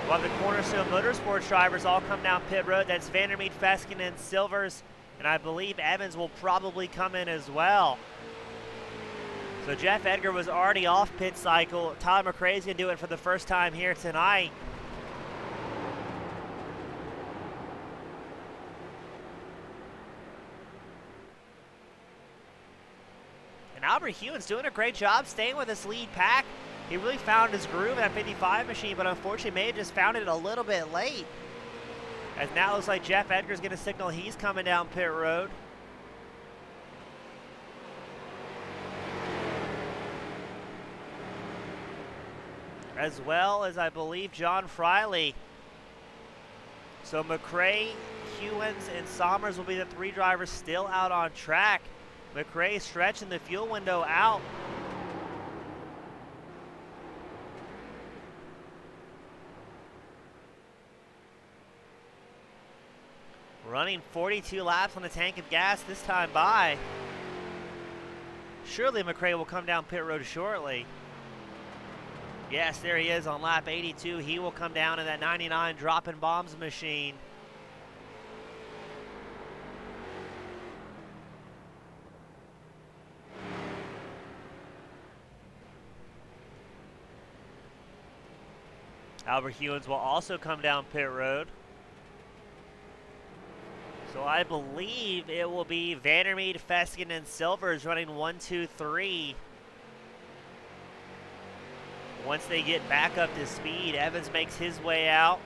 while the Cornerstone Motorsports drivers all come down pit road. That's Vandermeed, Feskinen, Silvers, and I believe Evans will probably come in as well. So Jeff Edgar was already off pit cycle. Tyler McRae is going to do it for the first time here tonight. And Albert Hewen's doing a great job staying with this lead pack. He really found his groove in that 55 machine, but unfortunately may have just found it a little bit late. As now it looks like Jeff Edgar's going to signal he's coming down pit road. As well as, I believe, John Friley. So McRae, Hewens, and Sommers will be the 3 drivers still out on track. McRae stretching the fuel window out. Running 42 laps on a tank of gas this time by. Surely McRae will come down pit road shortly. Yes, there he is on lap 82. He will come down in that 99 dropping bombs machine. Albert Hewens will also come down pit road. So I believe it will be Vandermeed, Feskinen, and Silvers running 1, 2, 3. Once they get back up to speed, Evans makes his way out.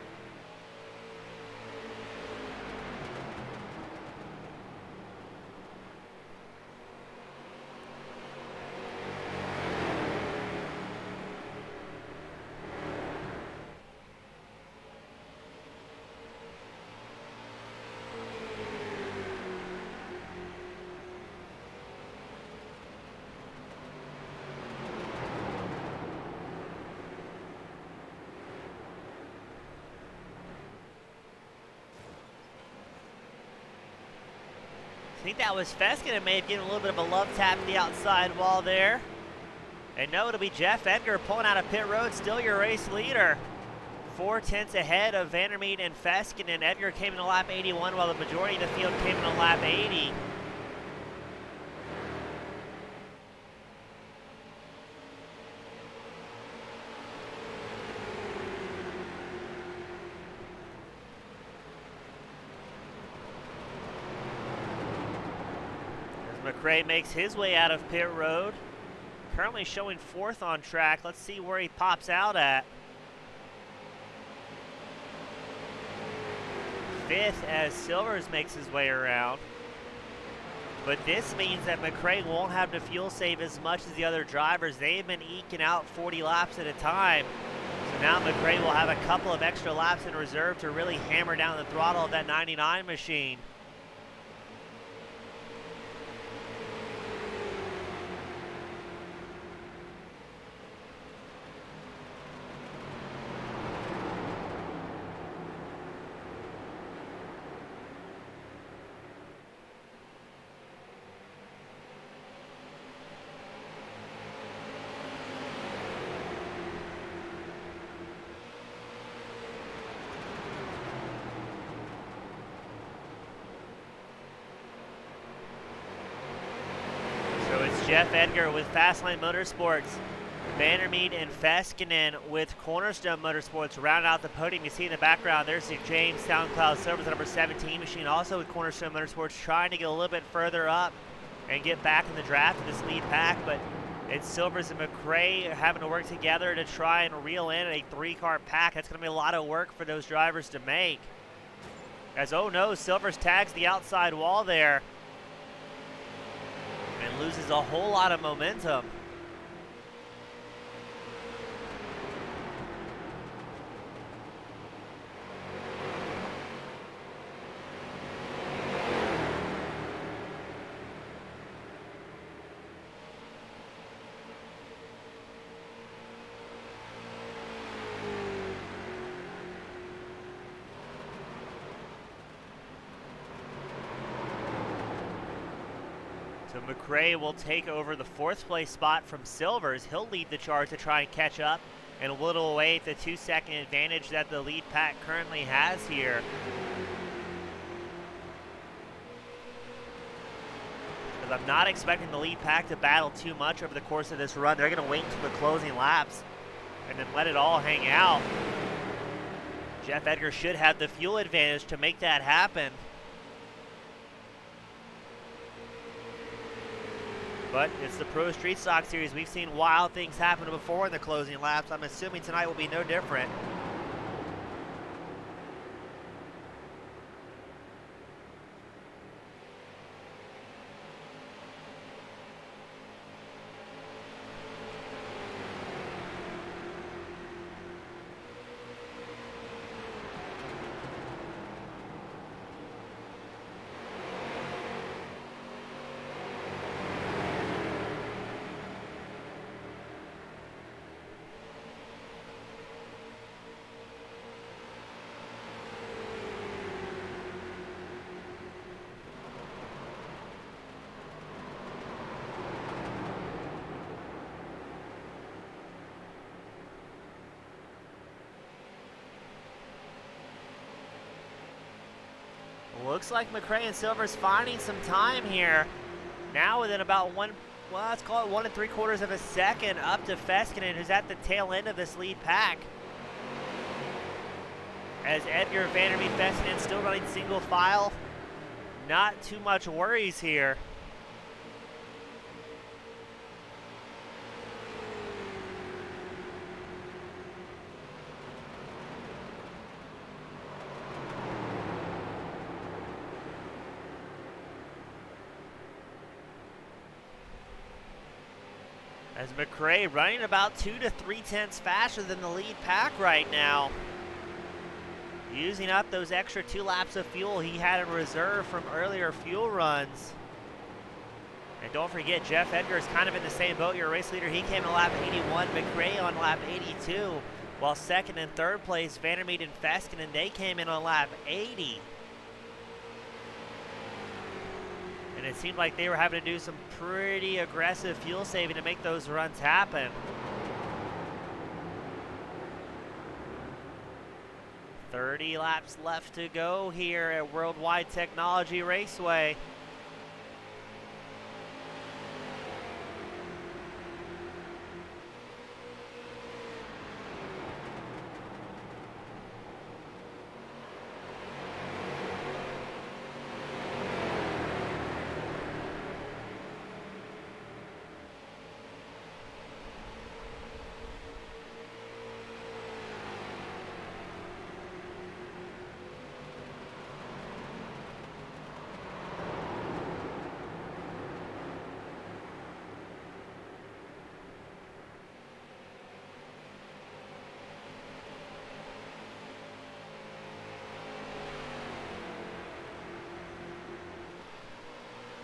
I think that was Feskinen may have given a little bit of a love tap to the outside wall there. And no, it'll be Jeff Edgar pulling out of pit road, still your race leader. 4 tenths ahead of Vandermeed and Feskinen. Edgar came in lap 81 while the majority of the field came in lap 80. McRae makes his way out of pit road. Currently showing 4th on track. Let's see where he pops out at. 5th as Silvers makes his way around. But this means that McRae won't have to fuel save as much as the other drivers. They've been eking out 40 laps at a time. So now McRae will have a couple of extra laps in reserve to really hammer down the throttle of that 99 machine. Jeff Edgar with Fastlane Motorsports. Vandermeet and Feskinen with Cornerstone Motorsports round out the podium. You see in the background, there's the James SoundCloud Silver's the number 17 machine, also with Cornerstone Motorsports, trying to get a little bit further up and get back in the draft of this lead pack, but it's Silvers and McRae having to work together to try and reel in a 3-car pack. That's going to be a lot of work for those drivers to make. As, oh no, Silvers tags the outside wall there and loses a whole lot of momentum. So McRae will take over the 4th place spot from Silvers. He'll lead the charge to try and catch up and whittle away at the 2-second advantage that the lead pack currently has here. Because I'm not expecting the lead pack to battle too much over the course of this run. They're going to wait until the closing laps and then let it all hang out. Jeff Edgar should have the fuel advantage to make that happen. But it's the Pro Street Stock Series. We've seen wild things happen before in the closing laps. I'm assuming tonight will be no different. Looks like McRae and Silver's finding some time here. Now within about let's call it 1 3/4 of a second up to Feskinen, who's at the tail end of this lead pack. As Edgar, Vandermeet, Feskinen still running single file. Not too much worries here. As McRae running about 2 to 3/10 faster than the lead pack right now. Using up those extra 2 laps of fuel he had in reserve from earlier fuel runs. And don't forget, Jeff Edgar is kind of in the same boat. Your race leader, he came in lap 81, McRae on lap 82. While 2nd and 3rd place, Vandermeet and Feskinen, they came in on lap 80. And it seemed like they were having to do some pretty aggressive fuel saving to make those runs happen. 30 laps left to go here at Worldwide Technology Raceway.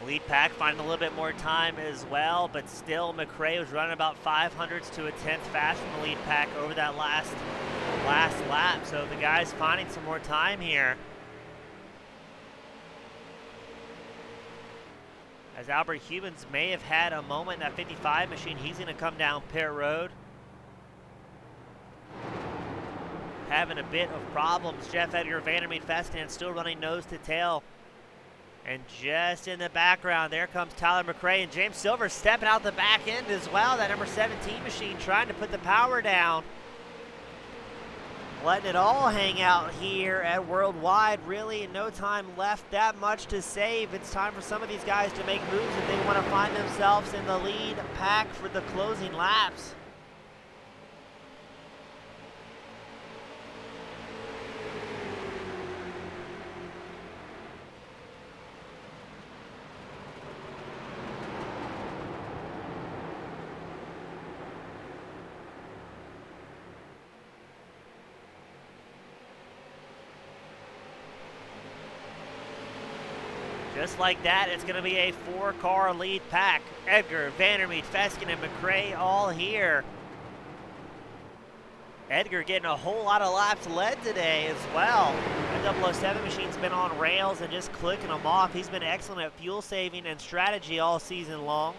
Lead pack finding a little bit more time as well, but still McRae was running about 500ths to a 10th faster than the lead pack over that last lap. So the guy's finding some more time here. As Albert Humans may have had a moment in that 55 machine, he's going to come down pit road. Having a bit of problems. Jeff Edgar, Vandermeet, Feskinen still running nose to tail And just in the background, there comes Tyler McRae, and James Silver stepping out the back end as well. That number 17 machine trying to put the power down. Letting it all hang out here at Worldwide. Really no time left, that much to save. It's time for some of these guys to make moves if they want to find themselves in the lead pack for the closing laps. Just like that, it's going to be a 4-car lead pack. Edgar, Vandermeet, Feskin, and McRae all here. Edgar getting a whole lot of laps led today as well. That 007 machine's been on rails and just clicking them off. He's been excellent at fuel saving and strategy all season long.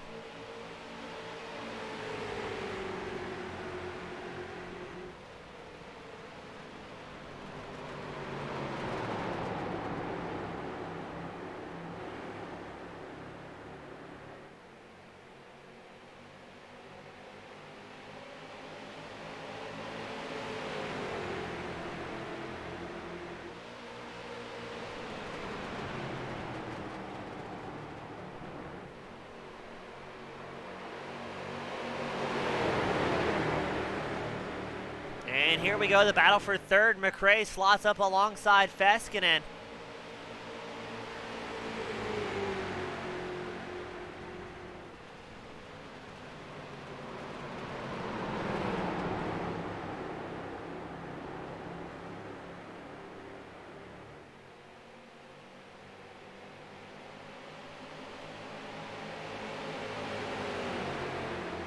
And here we go, the battle for third. McRae slots up alongside Feskinen.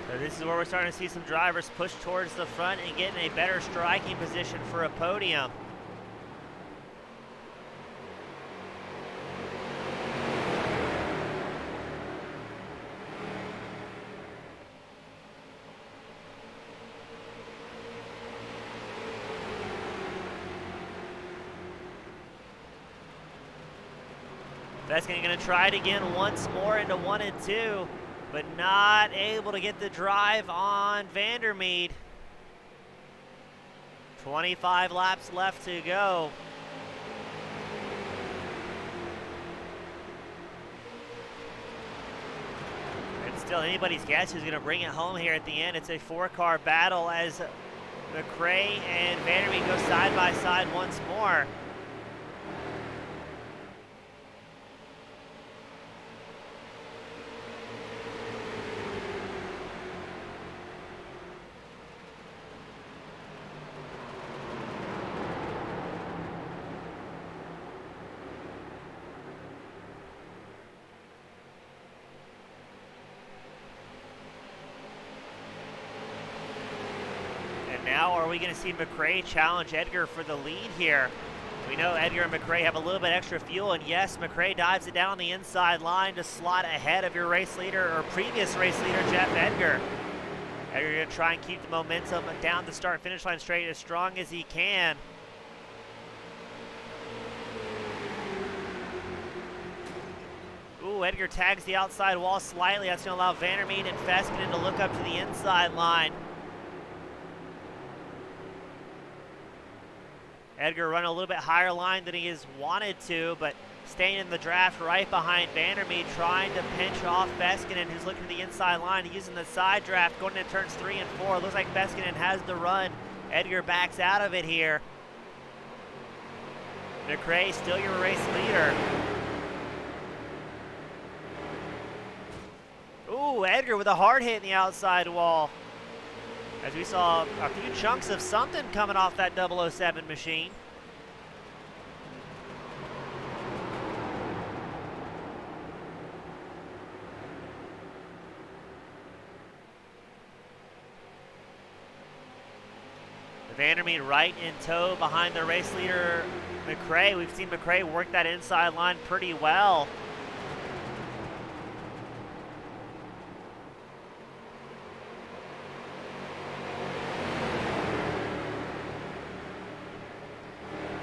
So this is where we're starting to see some drivers push towards the front and get in a better striking position for a podium. Veskin going to try it again once more into 1 and 2. But not able to get the drive on Vandermeet. 25 laps left to go. It's still anybody's guess who's going to bring it home here at the end. It's a 4-car battle as McRae and Vandermeet go side by side once more. Now are we going to see McRae challenge Edgar for the lead here? We know Edgar and McRae have a little bit extra fuel, and yes, McRae dives it down on the inside line to slot ahead of your race leader, or previous race leader, Jeff Edgar. Edgar going to try and keep the momentum down the start-finish line straight as strong as he can. Ooh, Edgar tags the outside wall slightly. That's going to allow Vandermeet and Feskinen to look up to the inside line. Edgar running a little bit higher line than he has wanted to, but staying in the draft right behind Vandermeet, trying to pinch off Feskinen, who's looking to the inside line, using the side draft, going into turns 3 and 4. Looks like Feskinen has the run. Edgar backs out of it here. McRae, still your race leader. Ooh, Edgar with a hard hit in the outside wall. As we saw a few chunks of something coming off that 007 machine. Vandermeet right in tow behind the race leader, McRae. We've seen McRae work that inside line pretty well.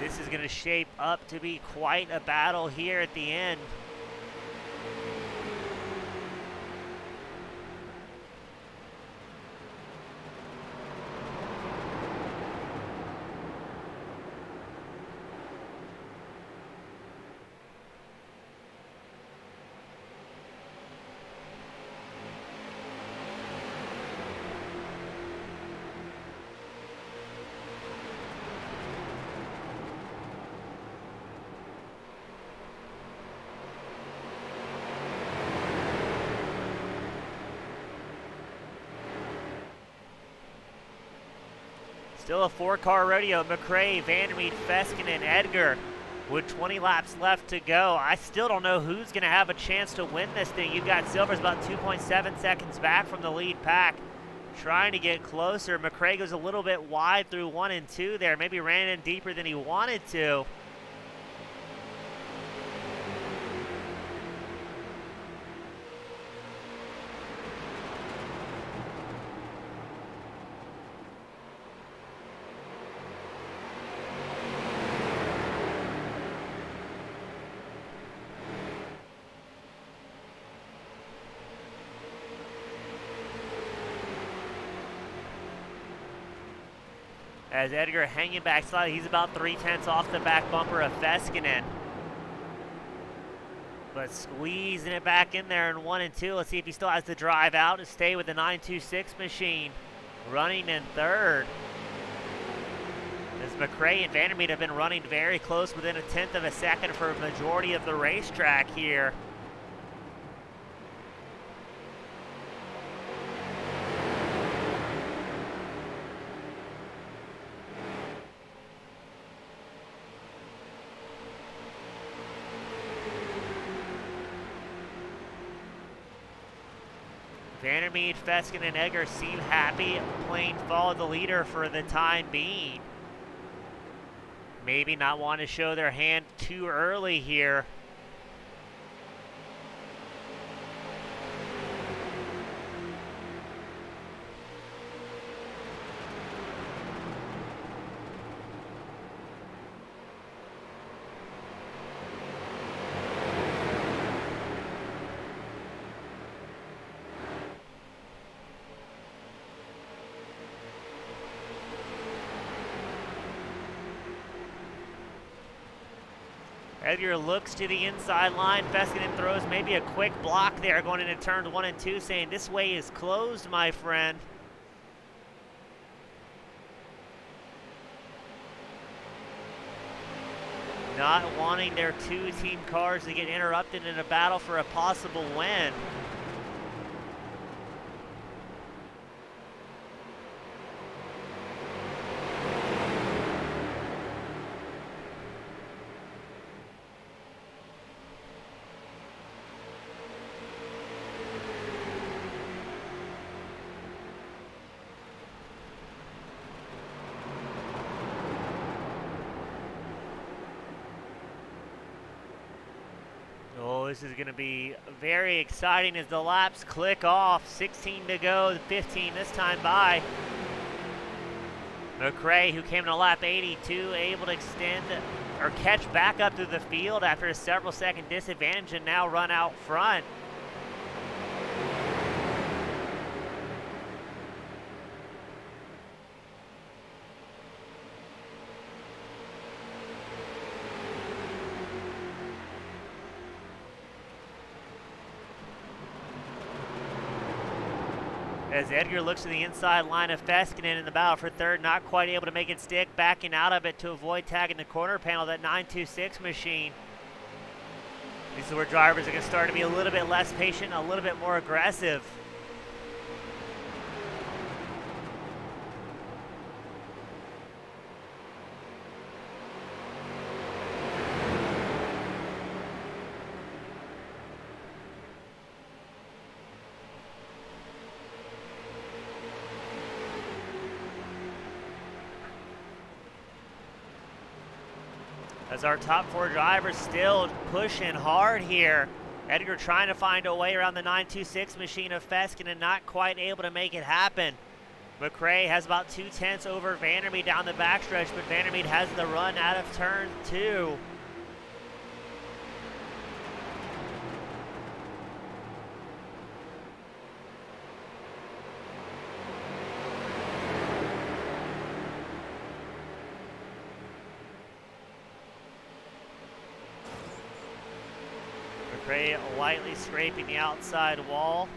This is going to shape up to be quite a battle here at the end. Still a 4-car rodeo. McRae, Vandermeed, Feskin, and Edgar with 20 laps left to go. I still don't know who's going to have a chance to win this thing. You've got Silver's about 2.7 seconds back from the lead pack, trying to get closer. McRae goes a little bit wide through 1 and 2 there. Maybe ran in deeper than he wanted to. As Edgar hanging back slightly, he's about 3/10 off the back bumper of Feskinen. But squeezing it back in there in 1 and 2. Let's see if he still has to drive out to stay with the 926 machine. Running in third. As McRae and Vandermeed have been running very close, within 1/10 of a second for a majority of the racetrack here. Vandermeed, Feskin, and Edgar seem happy playing follow the leader for the time being. Maybe not want to show their hand too early here. Edgar looks to the inside line. Feskinen throws maybe a quick block there going into turns 1 and 2, saying this way is closed, my friend. Not wanting their two team cars to get interrupted in a battle for a possible win. Oh, this is going to be very exciting as the laps click off. 16 to go, 15 this time by. McRae, who came in a lap 82, able to extend or catch back up to the field after a several second disadvantage and now run out front. As Edgar looks to the inside line of Feskinen in the battle for third, not quite able to make it stick, backing out of it to avoid tagging the corner panel of that 926 machine. This is where drivers are going to start to be a little bit less patient, a little bit more aggressive. As our top four drivers still pushing hard here. Edgar trying to find a way around the 926 machine of Feskin and not quite able to make it happen. McRae has about 2/10 over Vandermeed down the backstretch, but Vandermeed has the run out of turn 2. McRae lightly scraping the outside wall.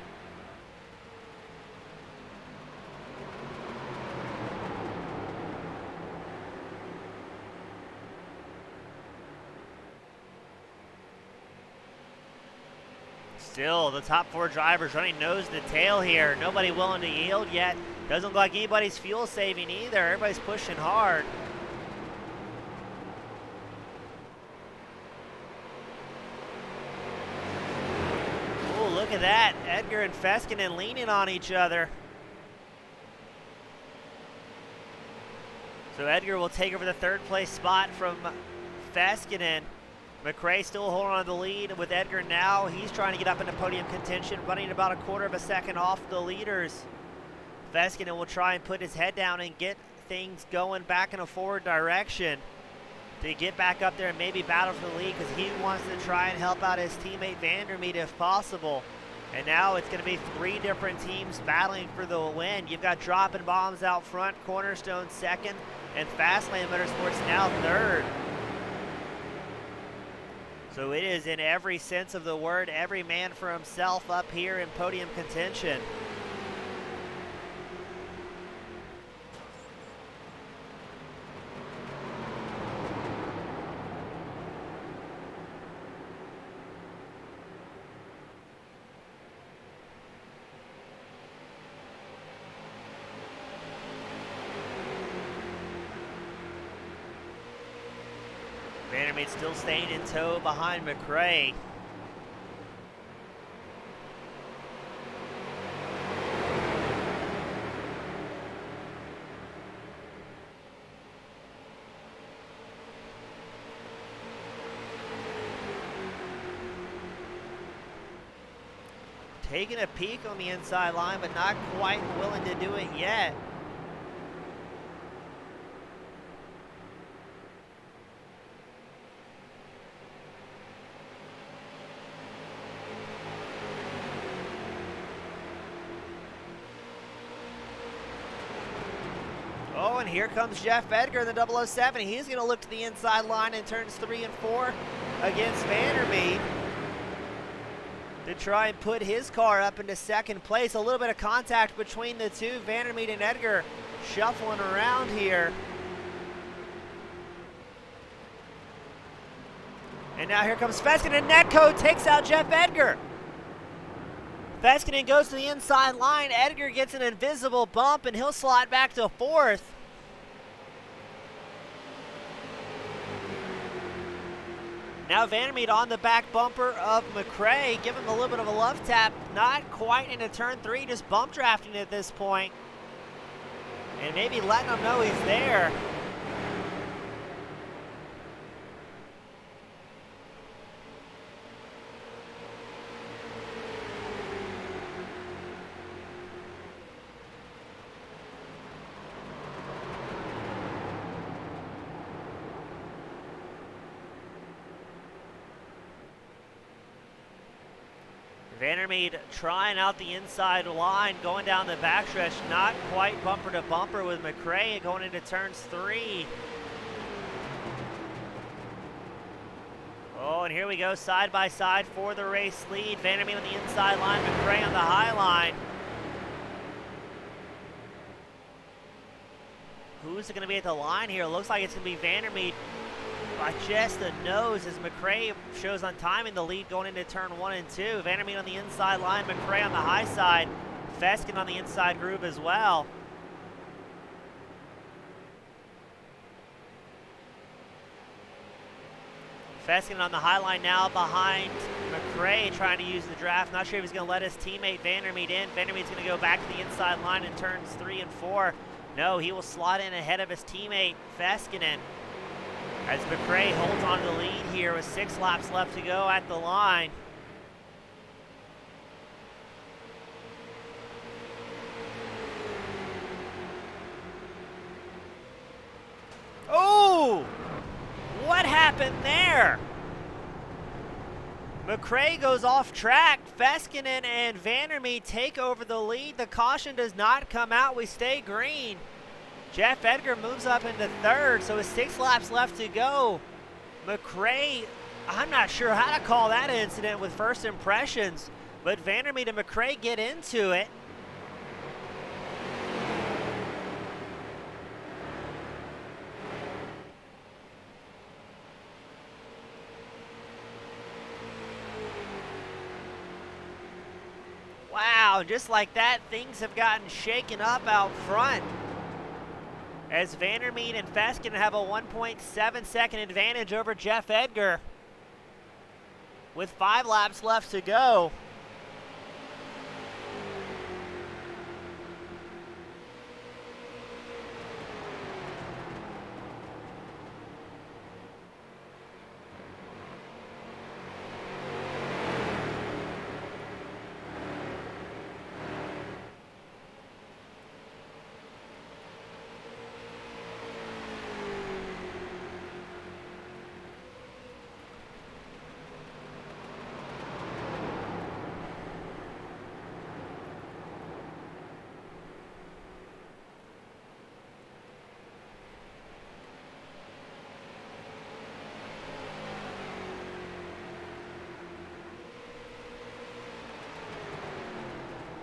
Still, the top 4 drivers running nose to tail here. Nobody willing to yield yet. Doesn't look like anybody's fuel saving either. Everybody's pushing hard. Oh, look at that. Edgar and Feskinen leaning on each other. So Edgar will take over the 3rd place spot from Feskinen. McRae still holding on to the lead with Edgar now. He's trying to get up into podium contention, running about 1/4 of a second off the leaders. Feskinen will try and put his head down and get things going back in a forward direction to get back up there and maybe battle for the lead, because he wants to try and help out his teammate Vandermeet if possible. And now it's going to be 3 different teams battling for the win. You've got Dropping Bombs out front, Cornerstone 2nd, and Fastlane Motorsports now 3rd. So it is, in every sense of the word, every man for himself up here in podium contention. Vandermeet still staying in tow behind McRae. Taking a peek on the inside line, but not quite willing to do it yet. Oh, and here comes Jeff Edgar in the 007. He's going to look to the inside line in turns 3 and 4 against Vandermeet to try and put his car up into 2nd place. A little bit of contact between the two. Vandermeet and Edgar shuffling around here. And now here comes Feskinen, and Netco takes out Jeff Edgar. Feskinen goes to the inside line. Edgar gets an invisible bump, and he'll slide back to 4th. Now Vandermeet on the back bumper of McRae, giving him a little bit of a love tap. Not quite into turn 3, just bump drafting at this point. And maybe letting him know he's there. Vandermeet trying out the inside line, going down the backstretch, not quite bumper to bumper with McRae going into turns 3. Oh, and here we go, side by side for the race lead. Vandermeet on the inside line, McRae on the high line. Who's going to be at the line here? Looks like it's going to be Vandermeet by just the nose as McRae shows on timing the lead going into turn 1 and 2. Vandermeet on the inside line, McRae on the high side, Feskinen on the inside groove as well. Feskinen on the high line now behind McRae, trying to use the draft. Not sure if he's going to let his teammate Vandermeet in. Vandermeet's going to go back to the inside line in turns 3 and 4. No, he will slot in ahead of his teammate Feskinen, as McRae holds on to the lead here with 6 laps left to go at the line. Oh! What happened there? McRae goes off track. Feskinen and Vandermeet take over the lead. The caution does not come out. We stay green. Jeff Edgar moves up into 3rd, so with 6 laps left to go. McRae, I'm not sure how to call that incident with first impressions, but Vandermeet and McRae get into it. out, and just like that, things have gotten shaken up out front, as Vandermeet and Feskin have a 1.7 second advantage over Jeff Edgar with 5 laps left to go.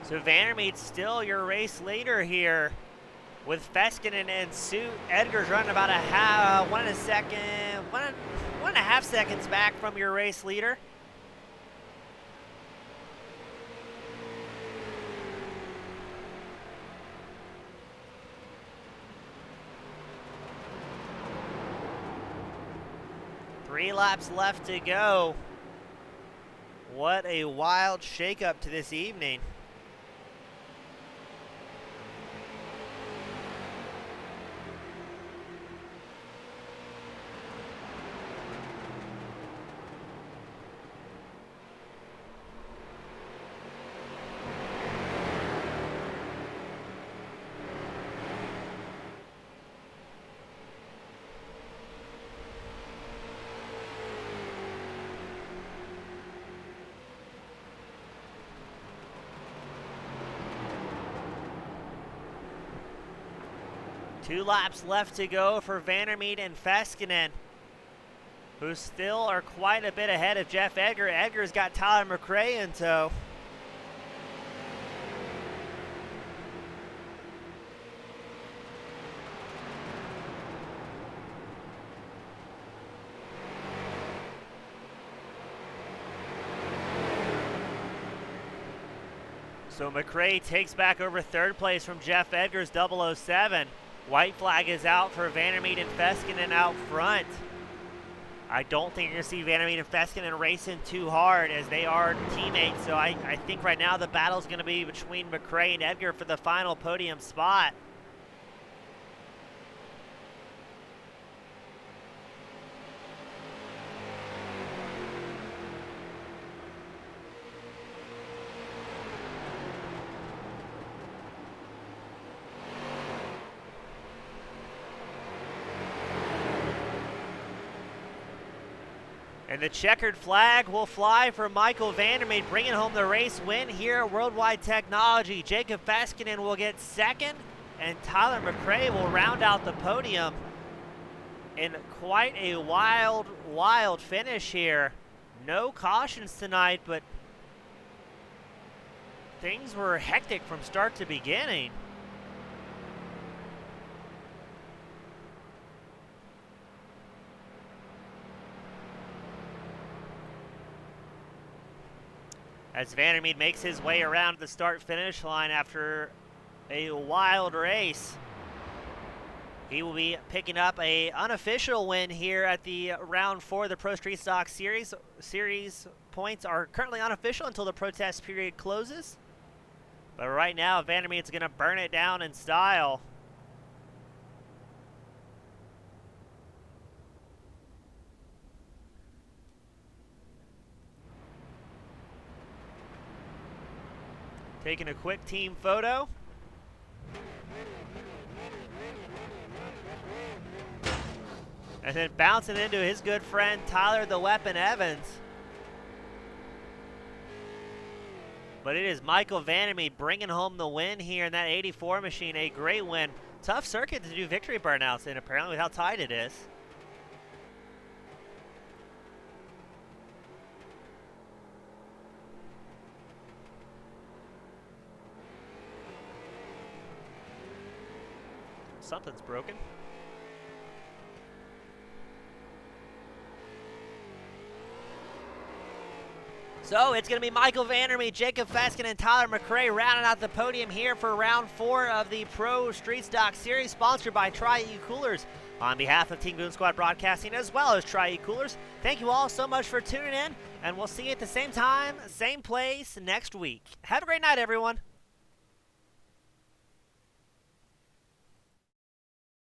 So Vandermeet's still your race leader here, with Feskinen and Suit. Edgar's running about a 1.5 seconds back from your race leader. Three laps left to go. What a wild shakeup to this evening. Two laps left to go for Vandermeet and Feskinen, who still are quite a bit ahead of Jeff Edgar. Edgar's got Tyler McRae in tow. So McRae takes back over third place from Jeff Edgar's 007. White flag is out for Vandermeet and Feskinen out front. I don't think you're going to see Vandermeet and Feskinen racing too hard, as they are teammates. So I think right now the battle's going to be between McRae and Edgar for the final podium spot. And the checkered flag will fly for Michael Vandermeet, bringing home the race win here at Worldwide Technology. Jacob Feskinen will get second, and Tyler McRae will round out the podium in quite a wild, wild finish here. No cautions tonight, but things were hectic from start to beginning. As Vandermeet makes his way around the start-finish line after a wild race. He will be picking up an unofficial win here at the round 4 of the Pro Street Stock Series. Series points are currently unofficial until the protest period closes. But right now, Vandermeet's going to burn it down in style. Taking a quick team photo. And then bouncing into his good friend, Tyler the Weapon Evans. But it is Michael Vandermeet bringing home the win here in that 84 machine. A great win. Tough circuit to do victory burnouts in, apparently, with how tight it is. Something's broken. So it's going to be Michael Vandermeer, Jacob Feskin, and Tyler McRae rounding out the podium here for round 4 of the Pro Street Stock Series, sponsored by Tri-E Coolers. On behalf of Team Goon Squad Broadcasting as well as Tri-E Coolers, thank you all so much for tuning in, and we'll see you at the same time, same place next week. Have a great night, everyone.